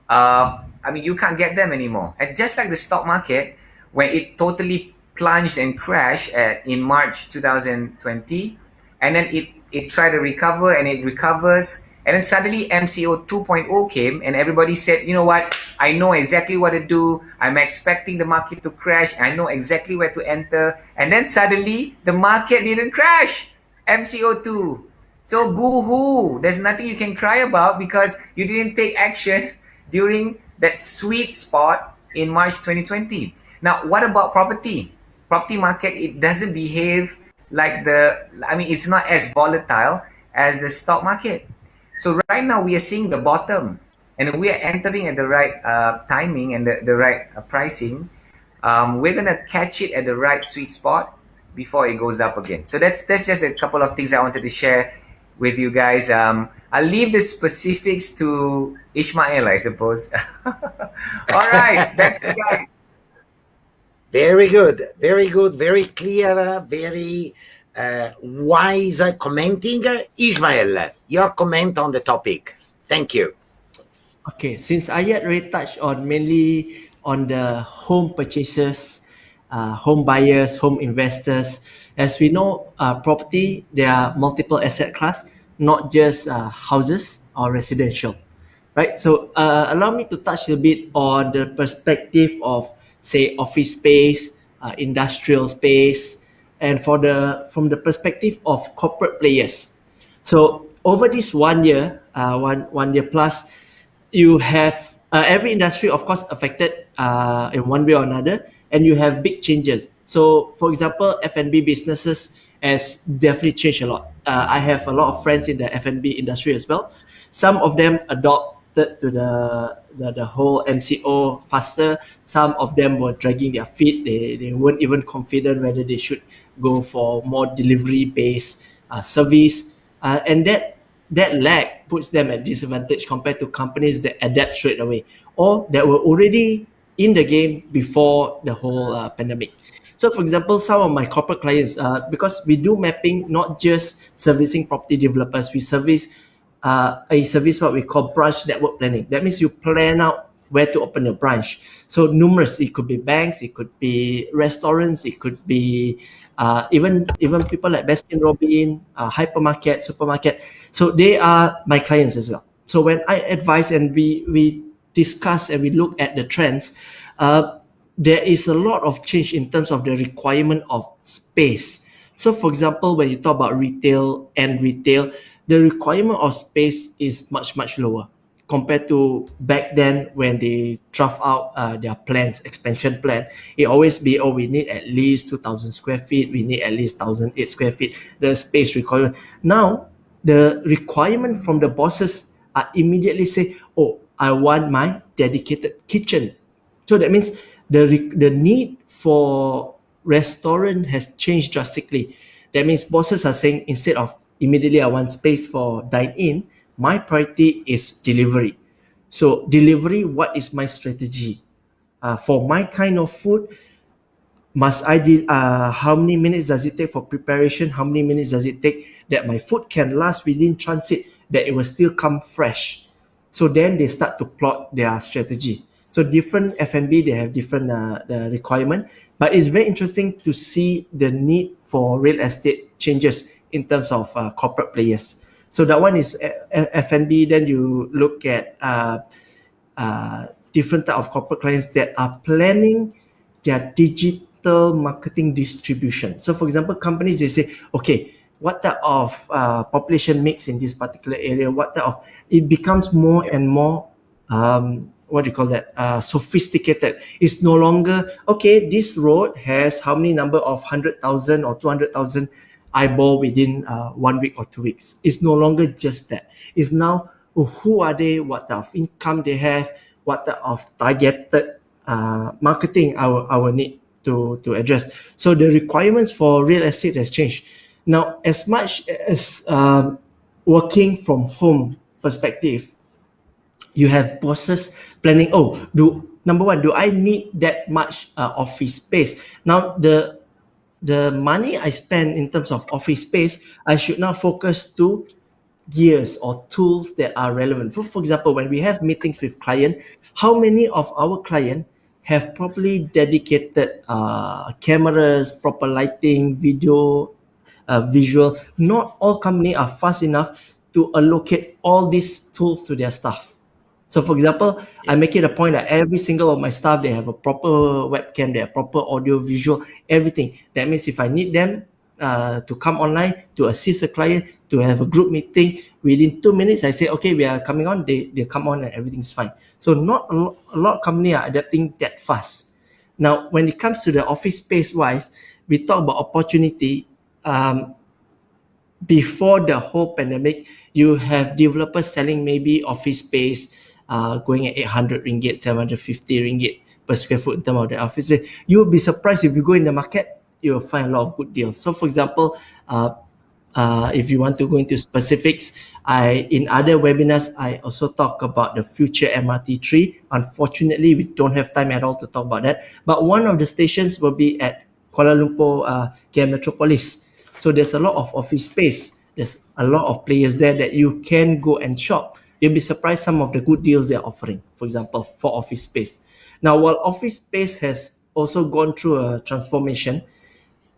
I mean, you can't get them anymore. And just like the stock market, when it totally plunged and crashed in March 2020, and then it tried to recover, and it recovers, and then suddenly MCO 2.0 came, and everybody said, you know what, I know exactly what to do. I'm expecting the market to crash. I know exactly where to enter. And then suddenly the market didn't crash. MCO 2. So boo-hoo. There's nothing you can cry about because you didn't take action during that sweet spot in March 2020. Now, what about property? Property market, it doesn't behave like it's not as volatile as the stock market. So right now we are seeing the bottom, and we are entering at the right timing and the right pricing. We're gonna catch it at the right sweet spot before it goes up again. So that's just a couple of things I wanted to share with you guys. I'll leave the specifics to Ishmael, I suppose. All right, that's it, guys. Very good, very good, very clear, very wise commenting. Ishmael, your comment on the topic. Thank you. Okay, since Ayat already touched on mainly on the home purchasers, home buyers, home investors. As we know, property, there are multiple asset class, not just houses or residential, right? So allow me to touch a bit on the perspective of, say, office space, industrial space, and from the perspective of corporate players. So over this 1 year, one year plus, you have every industry, of course, affected in one way or another, and you have big changes. So, for example, F&B businesses has definitely changed a lot. I have a lot of friends in the F&B industry as well. Some of them adopted to the whole MCO faster. Some of them were dragging their feet. They weren't even confident whether they should go for more delivery based service, and that lag puts them at disadvantage compared to companies that adapt straight away or that were already in the game before the whole pandemic. So, for example, some of my corporate clients, because we do mapping, not just servicing property developers, we service a service what we call branch network planning. That means you plan out where to open a branch. So numerous, it could be banks, it could be restaurants, it could be even people like Baskin Robin, hypermarket, supermarket. So they are my clients as well. So when I advise and we discuss and we look at the trends, there is a lot of change in terms of the requirement of space. So, for example, when you talk about retail, the requirement of space is much lower compared to back then when they draft out their plans, expansion plan. It always be, oh, we need at least 2,000 square feet, we need at least 1,008 square feet, the space requirement. Now, the requirement from the bosses are immediately say, oh, I want my dedicated kitchen. So that means the need for restaurant has changed drastically. That means bosses are saying, instead of immediately I want space for dine in, my priority is delivery. So delivery, what is my strategy? For my kind of food, must I how many minutes does it take for preparation? How many minutes does it take that my food can last within transit, that it will still come fresh? So then they start to plot their strategy. So different F&B, they have different the requirement, but it's very interesting to see the need for real estate changes in terms of corporate players. So that one is F&B. Then you look at different type of corporate clients that are planning their digital marketing distribution. So, for example, companies, they say, okay, what type of population mix in this particular area? What type of, it becomes more and more what do you call that? Sophisticated. It's no longer, okay, this road has how many number of 100,000 or 200,000 eyeball within 1 week or 2 weeks. It's no longer just that. It's now, who are they? What type of income they have? What type of targeted marketing our need to address. So the requirements for real estate has changed. Now, as much as working from home perspective, you have bosses planning, oh, number one, do I need that much office space? Now, the money I spend in terms of office space, I should now focus to gears or tools that are relevant. For example, when we have meetings with client, how many of our client have properly dedicated cameras, proper lighting, video, visual? Not all company are fast enough to allocate all these tools to their staff. So, for example, I make it a point that every single of my staff, they have a proper webcam, they have proper audio, visual, everything. That means if I need them, to come online to assist the client, to have a group meeting. Within 2 minutes, I say, okay, we are coming on. They come on and everything's fine. So not a lot of companies are adapting that fast. Now, when it comes to the office space wise, we talk about opportunity. Before the whole pandemic, you have developers selling maybe office space going at 800 ringgit, 750 ringgit per square foot in terms of the office space. You'll be surprised if you go in the market, you'll find a lot of good deals. So, for example, if you want to go into specifics, in other webinars, I also talk about the future MRT tree. Unfortunately, we don't have time at all to talk about that. But one of the stations will be at Kuala Lumpur KL Metropolis. So there's a lot of office space. There's a lot of players there that you can go and shop. You'll be surprised some of the good deals they're offering, for example, for office space. Now, while office space has also gone through a transformation,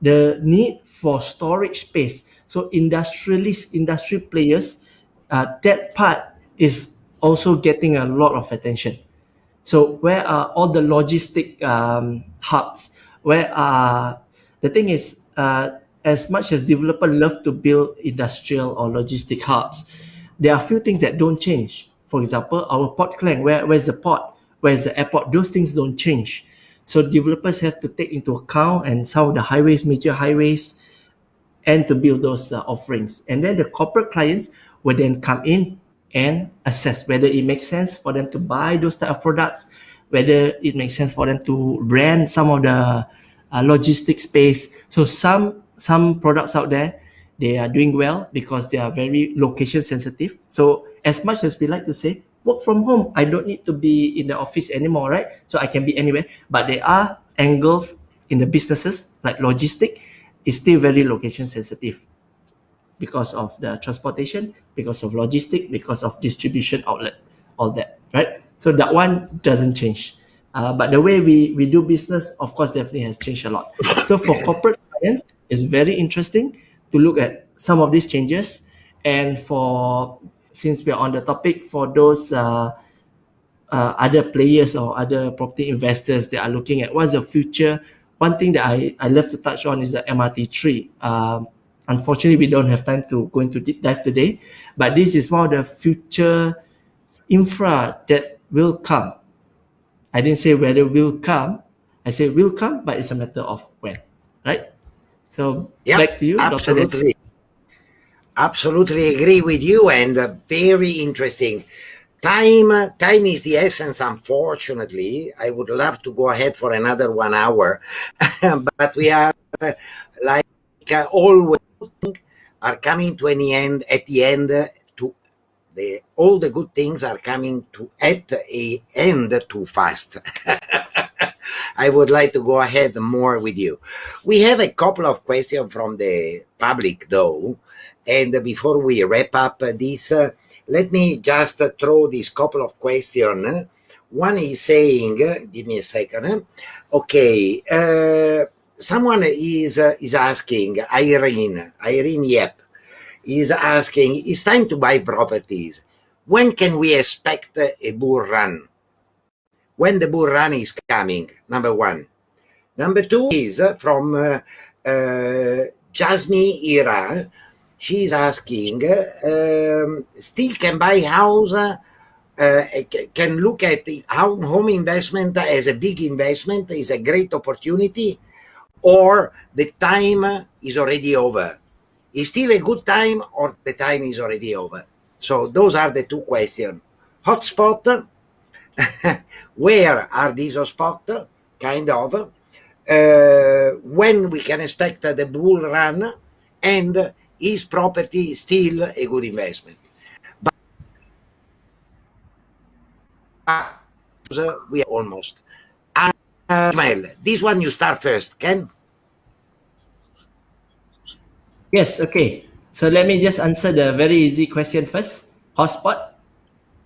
the need for storage space. So industry players, that part is also getting a lot of attention. So where are all the logistic hubs? Where are the thing is, as much as developers love to build industrial or logistic hubs, there are a few things that don't change. For example, our port clang, where's the port? Where's the airport? Those things don't change. So developers have to take into account and some of the highways, major highways, and to build those offerings. And then the corporate clients will then come in and assess whether it makes sense for them to buy those type of products, whether it makes sense for them to rent some of the logistic space. So some products out there, they are doing well because they are very location sensitive. So as much as we like to say, work from home, I don't need to be in the office anymore, right? So I can be anywhere. But there are angles in the businesses like logistic is still very location sensitive because of the transportation, because of logistic, because of distribution outlet, all that, right? So that one doesn't change. But the way we do business, of course, definitely has changed a lot. So for corporate clients, it's very interesting to look at some of these changes. And since we're on the topic, for those other players or other property investors that are looking at what's the future, one thing that I love to touch on is the MRT tree. Unfortunately, we don't have time to go into deep dive today, but this is one of the future infra that will come. I didn't say whether will come. I say will come, but it's a matter of when, right? So back to you, Dr. Absolutely. Absolutely agree with you, and very interesting. Time is the essence, unfortunately. I would love to go ahead for another 1 hour, but we are like always are coming to an end. At the end, all the good things are coming to at a end too fast. I would like to go ahead more with you. We have a couple of questions from the public, though. And before we wrap up this, let me just throw this couple of questions. One is saying, give me a second. Okay, someone is asking, Irene Yep, is asking, it's time to buy properties. When can we expect a bull run? When the bull run is coming, number one. Number two is from Jasmine Ira. She's asking, still can buy house, can look at the home investment as a big investment, is a great opportunity, or the time is already over? Is still a good time or the time is already over? So those are the two questions. Hotspot, where are these hotspots, kind of, when we can expect the bull run, and is property still a good investment? But we are almost. Ismail, this one you start first, Ken? Yes, okay. So let me just answer the very easy question first. Hotspot.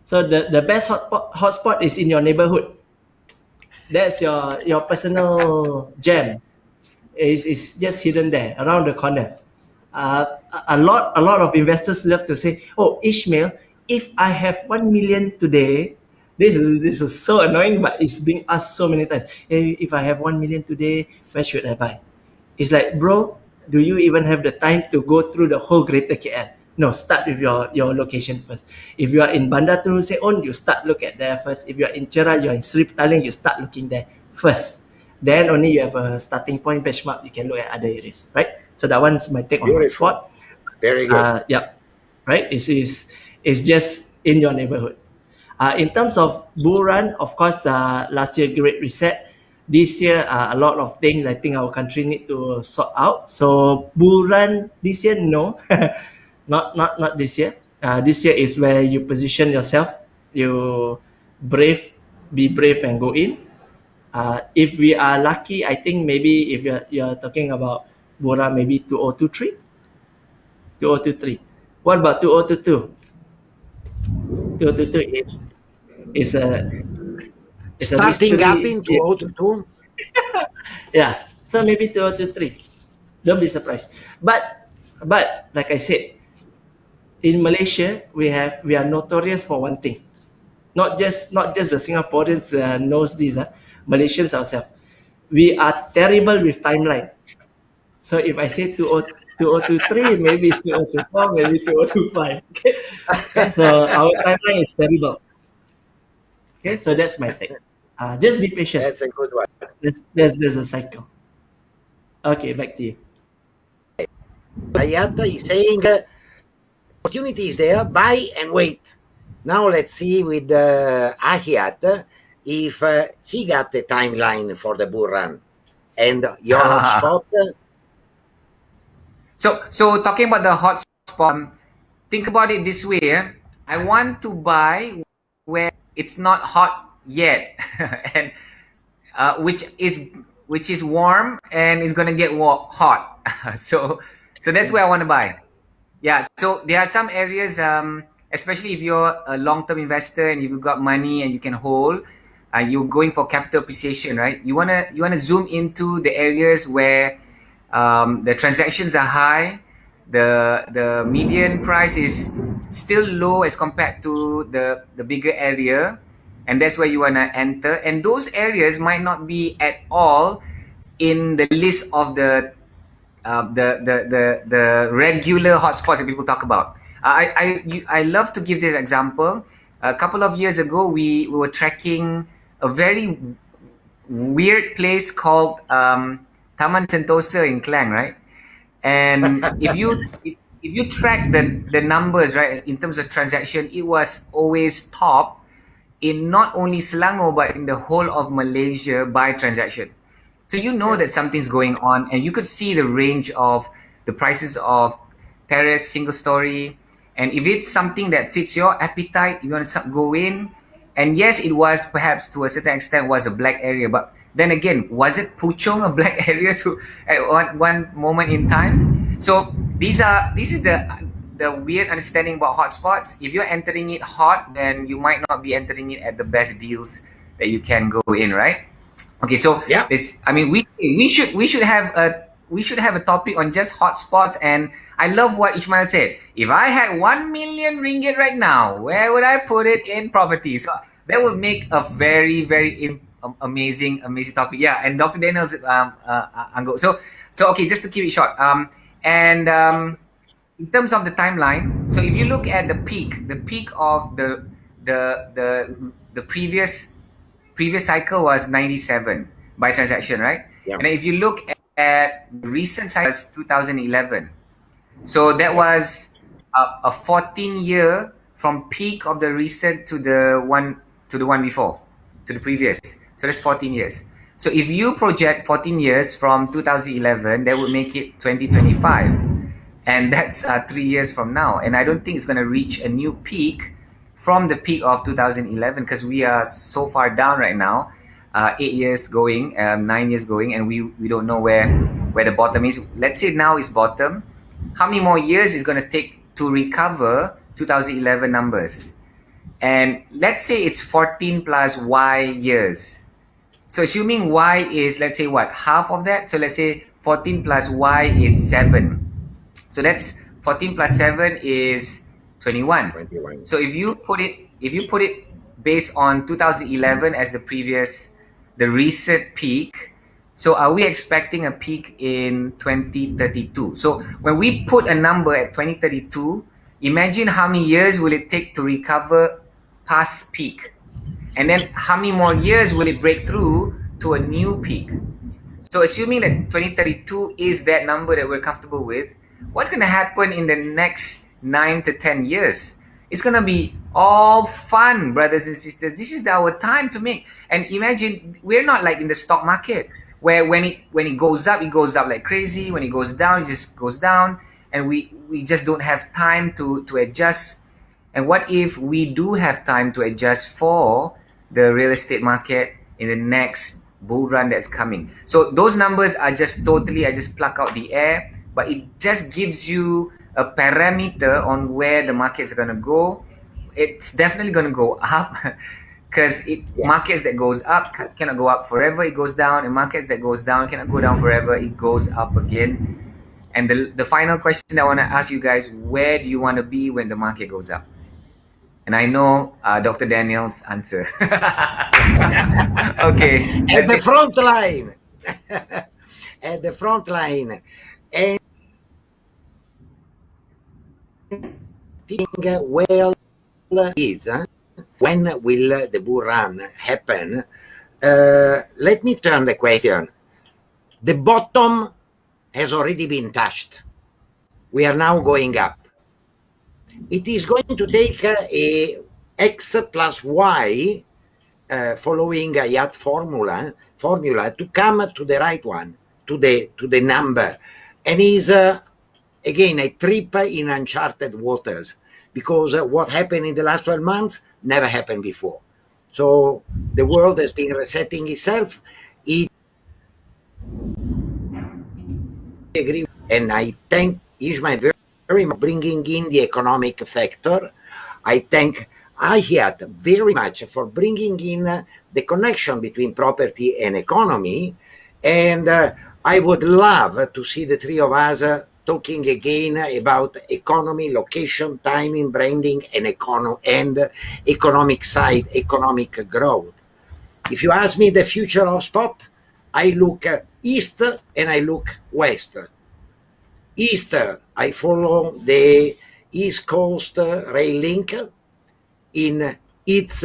So the best hotspot is in your neighborhood. That's your personal gem. It's just hidden there around the corner. A lot of investors love to say, "Oh, Ishmael, if I have 1 million today," this is so annoying, but it's being asked so many times. Hey, if I have 1 million today, where should I buy? It's like, bro, do you even have the time to go through the whole Greater KL? No, start with your location first. If you are in Bandar Terus Seon, you start look at there first. If you are in Chera, you are in Sri Petaling, you start looking there first. Then only you have a starting point benchmark. You can look at other areas, right? So that one's my take on Beautiful. hotspot. Very good. Yeah, right. It's just in your neighborhood. In terms of bull run, of course, last year great reset. This year, a lot of things I think our country need to sort out. So bull run this year, no, not this year. This year is where you position yourself, you be brave and go in. If we are lucky, I think maybe if you're talking about bull run, maybe 2023, 2023. What about 2022? 2022 is a Starting mystery. up in 2022? Yeah, so maybe 2023. Don't be surprised. But like I said, in Malaysia we are notorious for one thing. Not just the Singaporeans knows this. Malaysians ourselves, we are terrible with timeline. So if I say 2023, maybe it's 2024, maybe 2025. Okay? Okay, so our timeline is terrible. Okay, so that's my take. Just be patient. That's a good one. There's a cycle. Okay, back to you. Ayat is saying opportunity is there, buy and wait. Now let's see with Ahiat if he got the timeline for the bull run and your hotspot. So talking about the hotspot, think about it this way. I want to buy where it's not hot yet, and which is warm and is gonna get hot. so that's where I want to buy. Yeah. So there are some areas, especially if you're a long-term investor and if you've got money and you can hold, you're going for capital appreciation, right? You wanna zoom into the areas where the transactions are high, the median price is still low as compared to the bigger area, and that's where you want to enter. And those areas might not be at all in the list of the regular hotspots that people talk about. I love to give this example. A couple of years ago, we were tracking a very weird place called Taman Sentosa in Klang, right? And if you track the numbers, right, in terms of transaction, it was always top in not only Selangor but in the whole of Malaysia by transaction. So you know that something's going on, and you could see the range of the prices of terrace, single story, and if it's something that fits your appetite, you want to go in. And yes, it was perhaps to a certain extent was a black area, but then again, was it Puchong a black area at one moment in time? So this is the weird understanding about hotspots. If you're entering it hot, then you might not be entering it at the best deals that you can go in, right? Okay, so we should have a topic on just hotspots. And I love what Ishmael said. If I had 1 million ringgit right now, where would I put it in property? So that would make a very, very amazing topic. Yeah, and Dr. Daniel's angle. So okay, just to keep it short. In terms of the timeline, so if you look at the peak of the previous cycle was 97 by transaction, right? Yeah. And if you look at the recent cycle, was 2011. So that was a 14-year from peak of the recent to the one before, to the previous. So that's 14 years. So if you project 14 years from 2011, that would make it 2025. And that's 3 years from now. And I don't think it's going to reach a new peak from the peak of 2011, because we are so far down right now, 8 years going, 9 years going, and we don't know where the bottom is. Let's say now is bottom. How many more years is going to take to recover 2011 numbers? And let's say it's 14 plus Y years. So assuming Y is, let's say what, half of that? So let's say 14 plus Y is 7. So that's 14 plus 7 is 21. So if you put it based on 2011 as the recent peak, So are we expecting a peak in 2032? So when we put a number at 2032, imagine how many years will it take to recover past peak? And then how many more years will it break through to a new peak? So assuming that 2032 is that number that we're comfortable with, what's going to happen in the next 9 to 10 years? It's going to be all fun, brothers and sisters. This is our time to make. And imagine, we're not like in the stock market where when it goes up, it goes up like crazy. When it goes down, it just goes down. And we just don't have time to adjust. And what if we do have time to adjust for the real estate market in the next bull run that's coming? So those numbers are just totally, I just pluck out the air, but it just gives you a parameter on where the markets are going to go. It's definitely going to go up because markets that goes up cannot go up forever, it goes down, and markets that goes down cannot go down forever, it goes up again. And the final question I want to ask you guys, where do you want to be when the market goes up? And I know Dr. Daniel's answer. Okay. At the front line. At the front line. And well is when will the bull run happen? Let me turn the question. The bottom has already been touched. We are now going up. It is going to take a x plus y following a yacht formula to come to the right one, to the number, and is again a trip in uncharted waters, because what happened in the last 12 months never happened before. So the world has been resetting itself. It agree, and I thank Ismail very much bringing in the economic factor. I thank Ayat very much for bringing in the connection between property and economy. And I would love to see the three of us talking again about economy, location, timing, branding, and economic side, economic growth. If you ask me the future of spot, I look east and I look west. East, I follow the East Coast rail link in its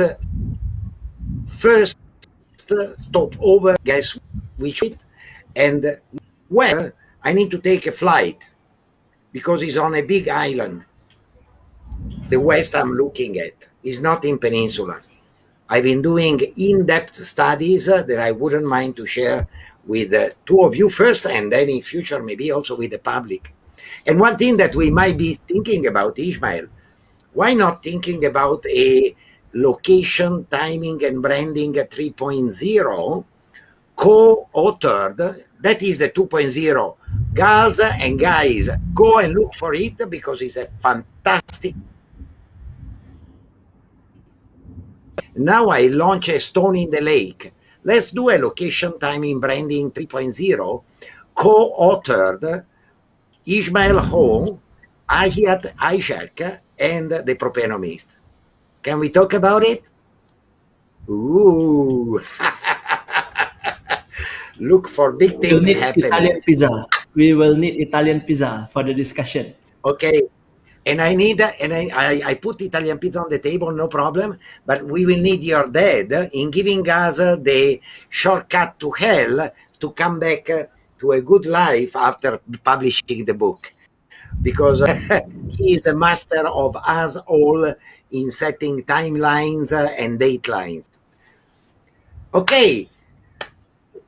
first stopover, guess which, and where I need to take a flight because it's on a big island. The west I'm looking at is not in Peninsula. I've been doing in-depth studies that I wouldn't mind to share with two of you first, and then in future maybe also with the public. And one thing that we might be thinking about, Ishmael, why not thinking about a location, timing, and branding 3.0 co-authored? That is the 2.0. Girls and guys, go and look for it because it's a fantastic. Now I launch a stone in the lake. Let's do a location, timing, branding 3.0 co-authored Ismail Ho, Ayat Ishak, and the Propenomist. Can we talk about it? Ooh. Look for big things We'll need happening. Italian pizza. We will need Italian pizza for the discussion. Okay. And I need, and I put Italian pizza on the table, no problem, but we will need your dad in giving us the shortcut to hell to come back to a good life after publishing the book. Because he is a master of us all in setting timelines and datelines. Okay.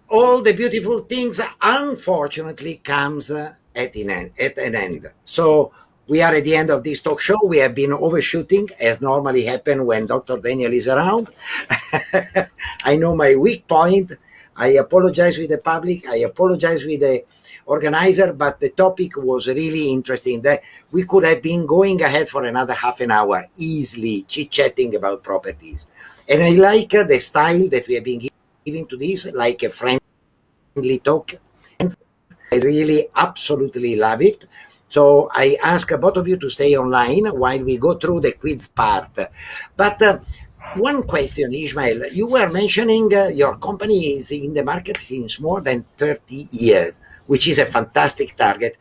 All the beautiful things, unfortunately, comes at an end. So we are at the end of this talk show. We have been overshooting, as normally happens when Dr. Daniel is around. I know my weak point. I apologize with the public. I apologize with the organizer, but the topic was really interesting. That we could have been going ahead for another half an hour, easily chit-chatting about properties. And I like the style that we have been giving to this, like a friendly talk. I really absolutely love it. So I ask both of you to stay online while we go through the quiz part. But One question, Ismail. You were mentioning your company is in the market since more than 30 years, which is a fantastic target.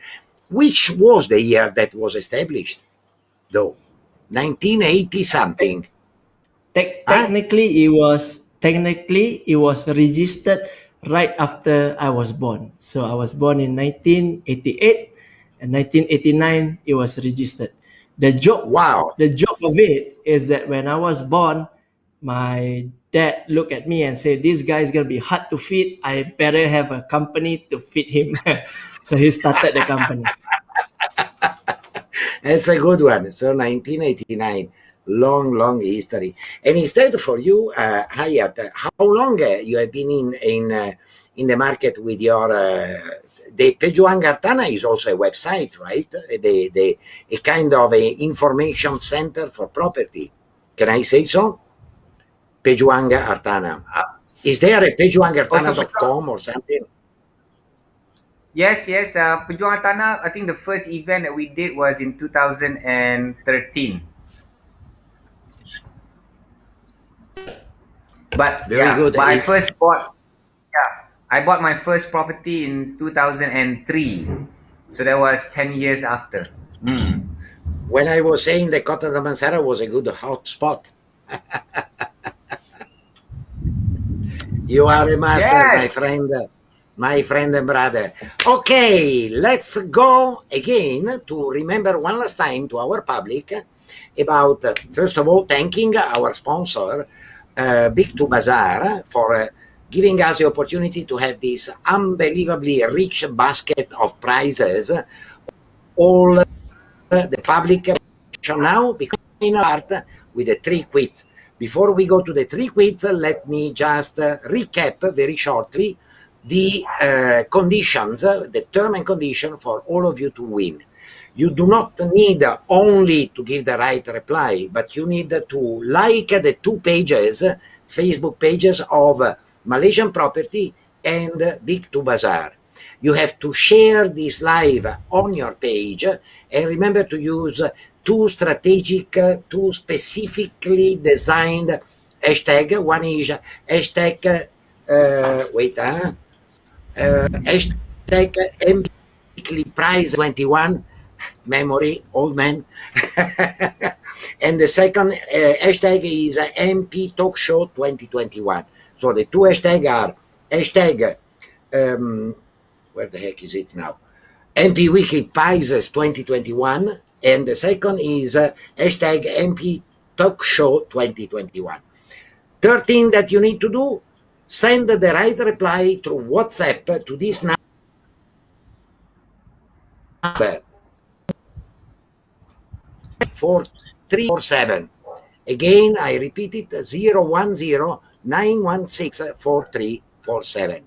Which was the year that was established, though? 1980 something. Huh? Technically it was registered right after I was born. So I was born in 1988, and 1989 it was registered. The joke Wow. the joke of it is that when I was born, my dad looked at me and said, "This guy's gonna be hard to feed. I better have a company to feed him." So he started the company. That's a good one. So 1989, long, long history. And instead for you, Hayat, how long you have been in the market with your the Pejuang Artana is also a website, right? A kind of a information center for property. Can I say so? Pejuang Artana. Is there a Also, pejuangartana.com or something? yes, yes. Pejuang Tanah, I think the first event that we did was in 2013. But Very yeah, good. but I first bought, yeah, I bought my first property in 2003. So that was 10 years after. When I was saying the Cota da Mansara was a good hot spot. You are a master, Yes. my friend and brother. Okay, let's go again to remember one last time to our public about, first of all, thanking our sponsor, Big to Bazaar, for giving us the opportunity to have this unbelievably rich basket of prizes. All the public now becoming part with the 3 quiz. Before we go to the 3 quiz, let me just recap very shortly the conditions, the term and condition for all of you to win. You do not need only to give the right reply, but you need to like the 2 pages, Facebook pages of Malaysian Property and Big to Bazaar. You have to share this live on your page, and remember to use 2 strategic, 2 specifically designed hashtag. One is hashtag, hashtag MPT prize 21, memory, old man. And the second hashtag is MP Talk Show 2021. So the 2 hashtags are hashtag, where the heck is it now? MP Wiki Prizes 2021, and the second is hashtag MP Talk Show 2021. 13 that you need to do, send the right reply through WhatsApp to this number 4347. Again, I repeat it, 010-916-4347.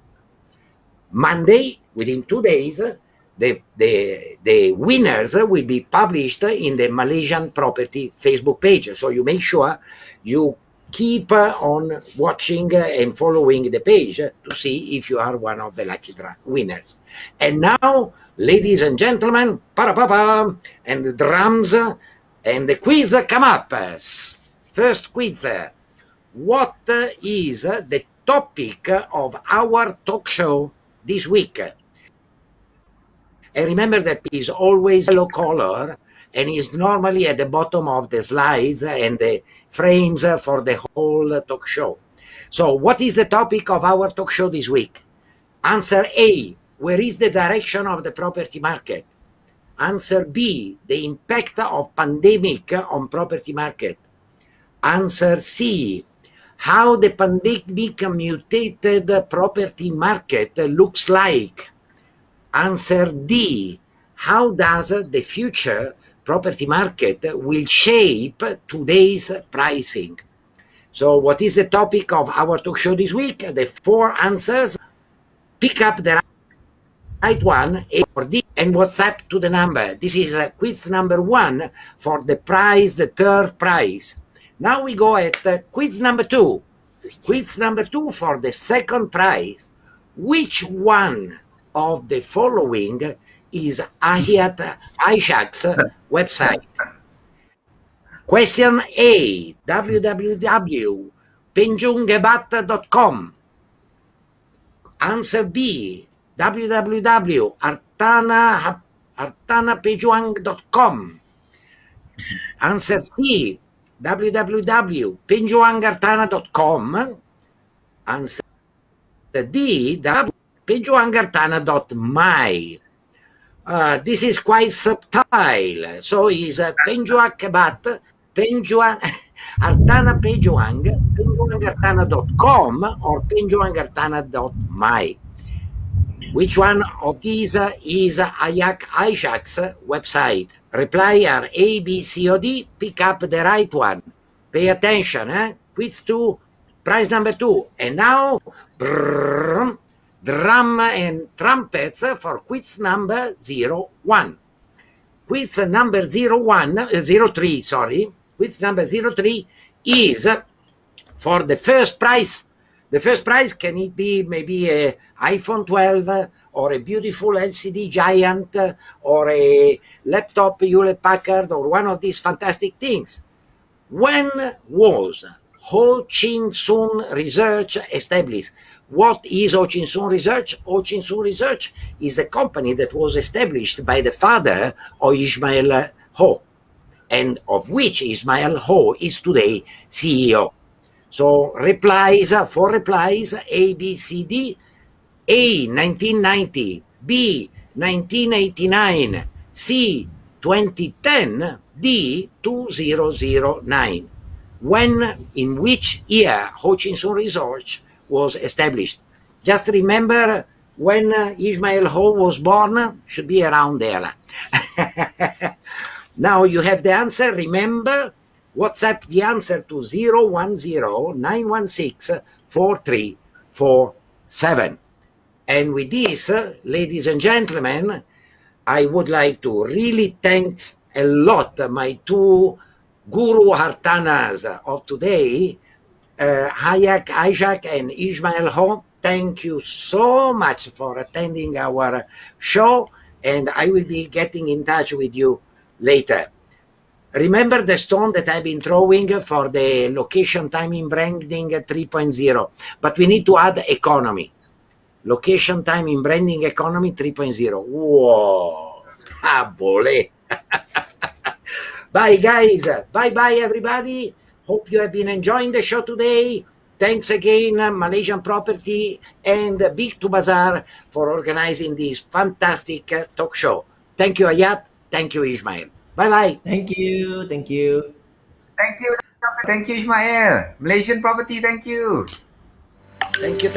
Monday, within 2 days, the winners will be published in the Malaysian Property Facebook page. So you make sure you keep on watching and following the page to see if you are one of the lucky winners. And now, ladies and gentlemen, pa-ra-pa-pa, and the drums and the quiz come up. First quiz. What is the topic of our talk show this week? And remember that is always yellow color and is normally at the bottom of the slides and the frames for the whole talk show. So what is the topic of our talk show this week? Answer A, where is the direction of the property market? Answer B, the impact of pandemic on property market. Answer C, how the pandemic-mutated property market looks like. Answer D, how does the future property market will shape today's pricing? So what is the topic of our talk show this week? The 4 answers. Pick up the right one, A or D, and WhatsApp to the number. This is quiz number 1 for the prize, the 3rd prize. Now we go at quiz number 2. Quiz number 2 for the 2nd prize. Which one of the following is Aishak's website? Question A, www.penjungebat.com. Answer B, www.artanapejuang.com. Answer C, www.penjuangartana.com. Answer D, penjuangartana.my. This is quite subtle. So is penjuakebat, penjuan, artana pejuang, penjuangartana.com or penjuangartana.my. Which one of these is Aishak's website? Reply are A, B, C, or D. Pick up the right one. Pay attention. Quiz 2, prize number 2. And now, brrr, drum and trumpets for quiz number 01. Quiz number 03, sorry. Quiz number 03 is for the first prize. The first prize, can it be maybe a iPhone 12 or a beautiful LCD giant or a laptop Hewlett Packard or one of these fantastic things? When was Ho Chin Sun Research established? What is Ho Chin Sun Research? Ho Chin Sun Research is a company that was established by the father of Ismail Ho, and of which Ismail Ho is today CEO. So replies, 4 replies, A, B, C, D. A, 1990, B, 1989, C, 2010, D, 2009. When, in which year Ho Chin Sun Research was established? Just remember when Ismail Ho was born, should be around there. Now you have the answer. Remember, WhatsApp the answer to 010-916-4347. And with this, ladies and gentlemen, I would like to really thank a lot my two guru Hartanas of today, Ishak and Ismail Ho. Thank you so much for attending our show, and I will be getting in touch with you later. Remember the stone that I've been throwing for the location timing branding 3.0, but we need to add economy. Location timing branding economy 3.0. Whoa, bole. Bye guys, bye everybody. Hope you have been enjoying the show today. Thanks again, Malaysian Property and Big to Bazaar for organizing this fantastic talk show. Thank you, Ayat. Thank you, Ismail. Bye-bye. Thank you. Thank you. Thank you, Doctor. Thank you, Ismail. Malaysian Property, thank you. Thank you.